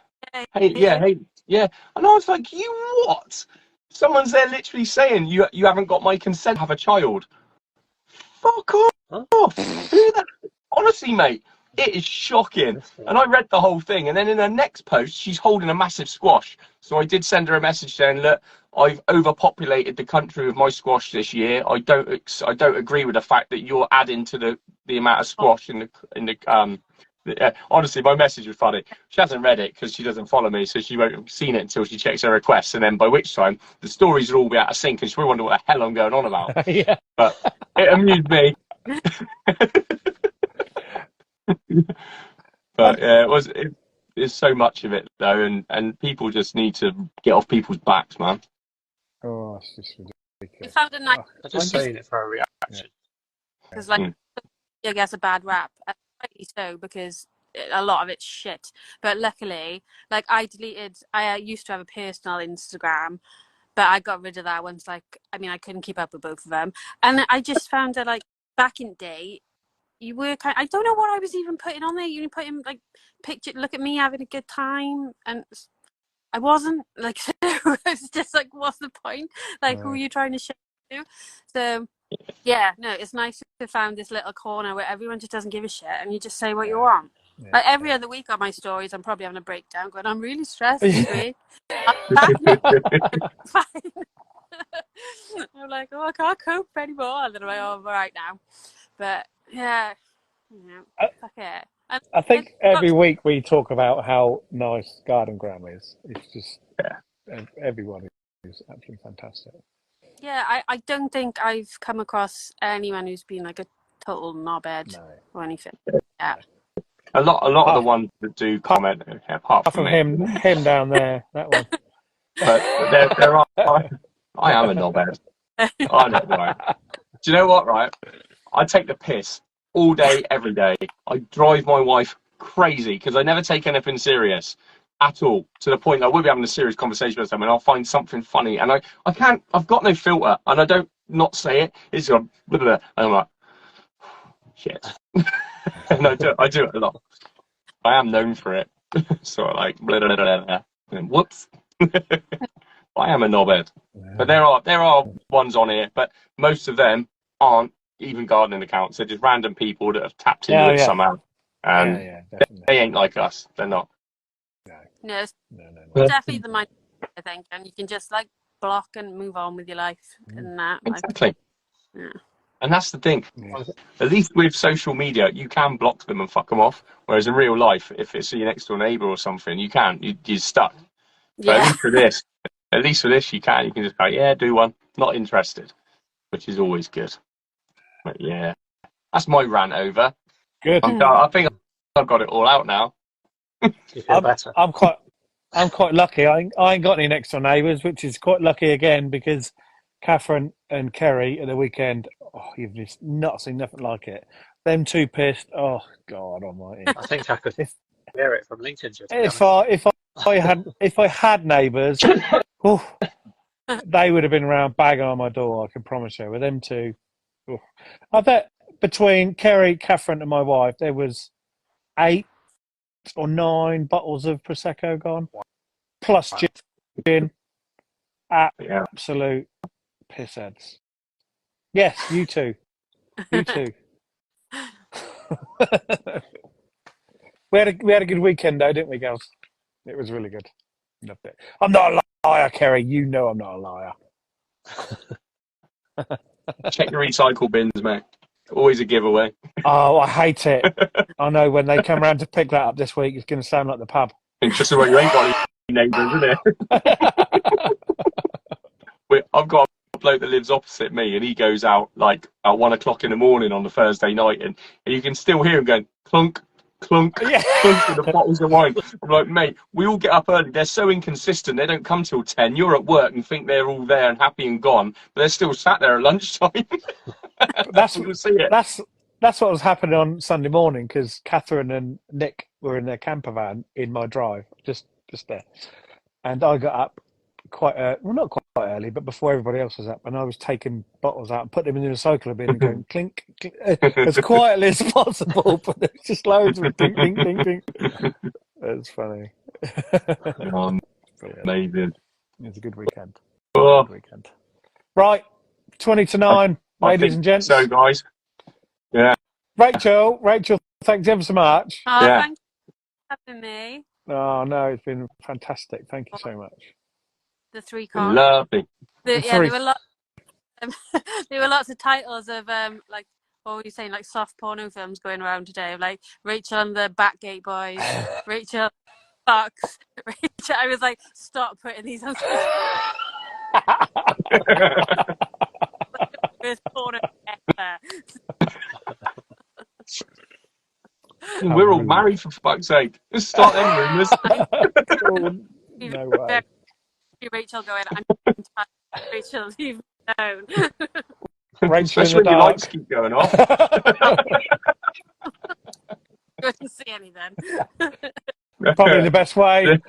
Hey, yeah, hey, yeah. And I was like, you what? Someone's there literally saying you haven't got my consent to have a child. Fuck off. Who that? Honestly, mate, it is shocking. And I read the whole thing, and then in her next post, she's holding a massive squash. So I did send her a message saying, look, I've overpopulated the country with my squash this year. I don't agree with the fact that you're adding to the amount of squash in the honestly, my message was funny. She hasn't read it because she doesn't follow me, so she won't have seen it until she checks her requests, and then by which time the stories will all be out of sync, and she'll wonder what the hell I'm going on about. Yeah. But it amused me. But yeah, there's so much of it though, and people just need to get off people's backs, man. Oh, it's just We ridiculous. found a nice, They're just saying it for a reaction. because like I guess a bad rap, and rightly so, because a lot of it's shit. But luckily, like I used to have a personal Instagram, but I got rid of that once. Like, I mean, I couldn't keep up with both of them, and I just found that like back in the day, you were I don't know what I was even putting on there. You put in like picture, look at me having a good time, and I wasn't like. It's just like, what's the point? Like, who are you trying to show to? So yeah, no, it's nice to find this little corner where everyone just doesn't give a shit, and you just say what you want. Yeah. Like every other week on my stories, I'm probably having a breakdown, going, "I'm really stressed this week." I'm fine. I'm like, oh, I can't cope anymore. And then I'm like, oh, I'm all right now. But yeah, fuck it. And I think every week we talk about how nice Garden Grandma is. It's just everyone is absolutely fantastic. yeah, I don't think I've come across anyone who's been like a total knobhead or anything. Yeah. A lot of the ones that do comment, apart from me. him down there, that one. But there are. I am a knobhead. I know, right? Do you know what? Right, I take the piss all day, every day. I drive my wife crazy because I never take anything serious at all. To the point that we'll be having a serious conversation with someone, and I'll find something funny, and I can't. I've got no filter, and I don't not say it. It's blah, blah, blah, and I'm like, shit, and I do it a lot. I am known for it. So like, blah, blah, blah, blah, and whoops. I am a knobhead. But there are ones on here, but most of them aren't even gardening accounts. They're just random people that have tapped into it somehow. And they ain't like us. They're not. No, it's definitely the mind, I think, and you can just like block and move on with your life and that. Exactly. Yeah. And that's the thing. At least with social media, you can block them and fuck them off. Whereas in real life, if it's your next door neighbour or something, you can't. You're stuck. But at least for this, you can. You can just go, yeah, do one. Not interested, which is always good. But yeah, that's my rant over. Good. I think I've got it all out now. You feel better. I'm quite lucky. I ain't got any next door neighbours, which is quite lucky again because Catherine and Kerry at the weekend. Oh, you've just not seen nothing like it. Them two pissed. Oh God Almighty! I think I could hear it from Lincolnshire. If had neighbours, oh, they would have been around banging on my door. I can promise you. With them two, oh. I bet between Kerry, Catherine, and my wife, there was 8 or 9 bottles of prosecco gone, plus gin. Absolute pissheads. Yes, you too. You too. we had a good weekend though, didn't we, girls? It was really good. Loved it. I'm not a liar, Kerry. You know I'm not a liar. Check your recycle bins, mate. Always a giveaway. Oh, I hate it. I know when they come around to pick that up this week, it's going to sound like the pub. Interesting what you ain't got any neighbours, isn't it? I've got a bloke that lives opposite me, and he goes out like at 1 o'clock in the morning on the Thursday night, and you can still hear him going clunk, clunk, clunk with the bottles of wine. I'm like, mate, we all get up early. They're so inconsistent. They don't come till 10. You're at work and think they're all there and happy and gone, but they're still sat there at lunchtime. That's You'll see it. That's what was happening on Sunday morning because Catherine and Nick were in their camper van in my drive, just there, and I got up not quite early, but before everybody else was up, and I was taking bottles out and putting them in the recycler bin and going clink, clink as quietly as possible, but there's just loads of clink, clink, clink, clink. It's funny. Amazing. It was a good weekend. Oh. Good weekend. Right, 20 to 9, ladies and gents. So, guys. Yeah. Rachel, thanks ever so much. Oh, thank you for having me. Oh, no, it's been fantastic. Thank you so much. The 3 cards. Lovely. There were lots of titles of like, what were you saying, like soft porno films going around today, like Rachel and the Backgate Boys, Rachel Fox, Rachel. I was like, stop putting these on. Worst porno ever. We're all married, for fuck's sake. Let's start them rumours. No way. Rachel going, I'm tired. Rachel, leave me alone. Rachel Especially in the when your dark. lights keep going off. Couldn't see anything. Probably the best way.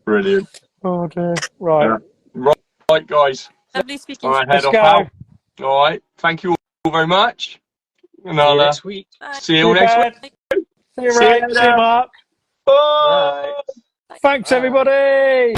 Brilliant. Oh dear. Right. Right, guys. Lovely speaking. All right, Let's head go. off now. All right. Thank you all very much. And I'll next week. see you all next week. See you, Ray. See you, Mark. Bye. Thanks, everybody.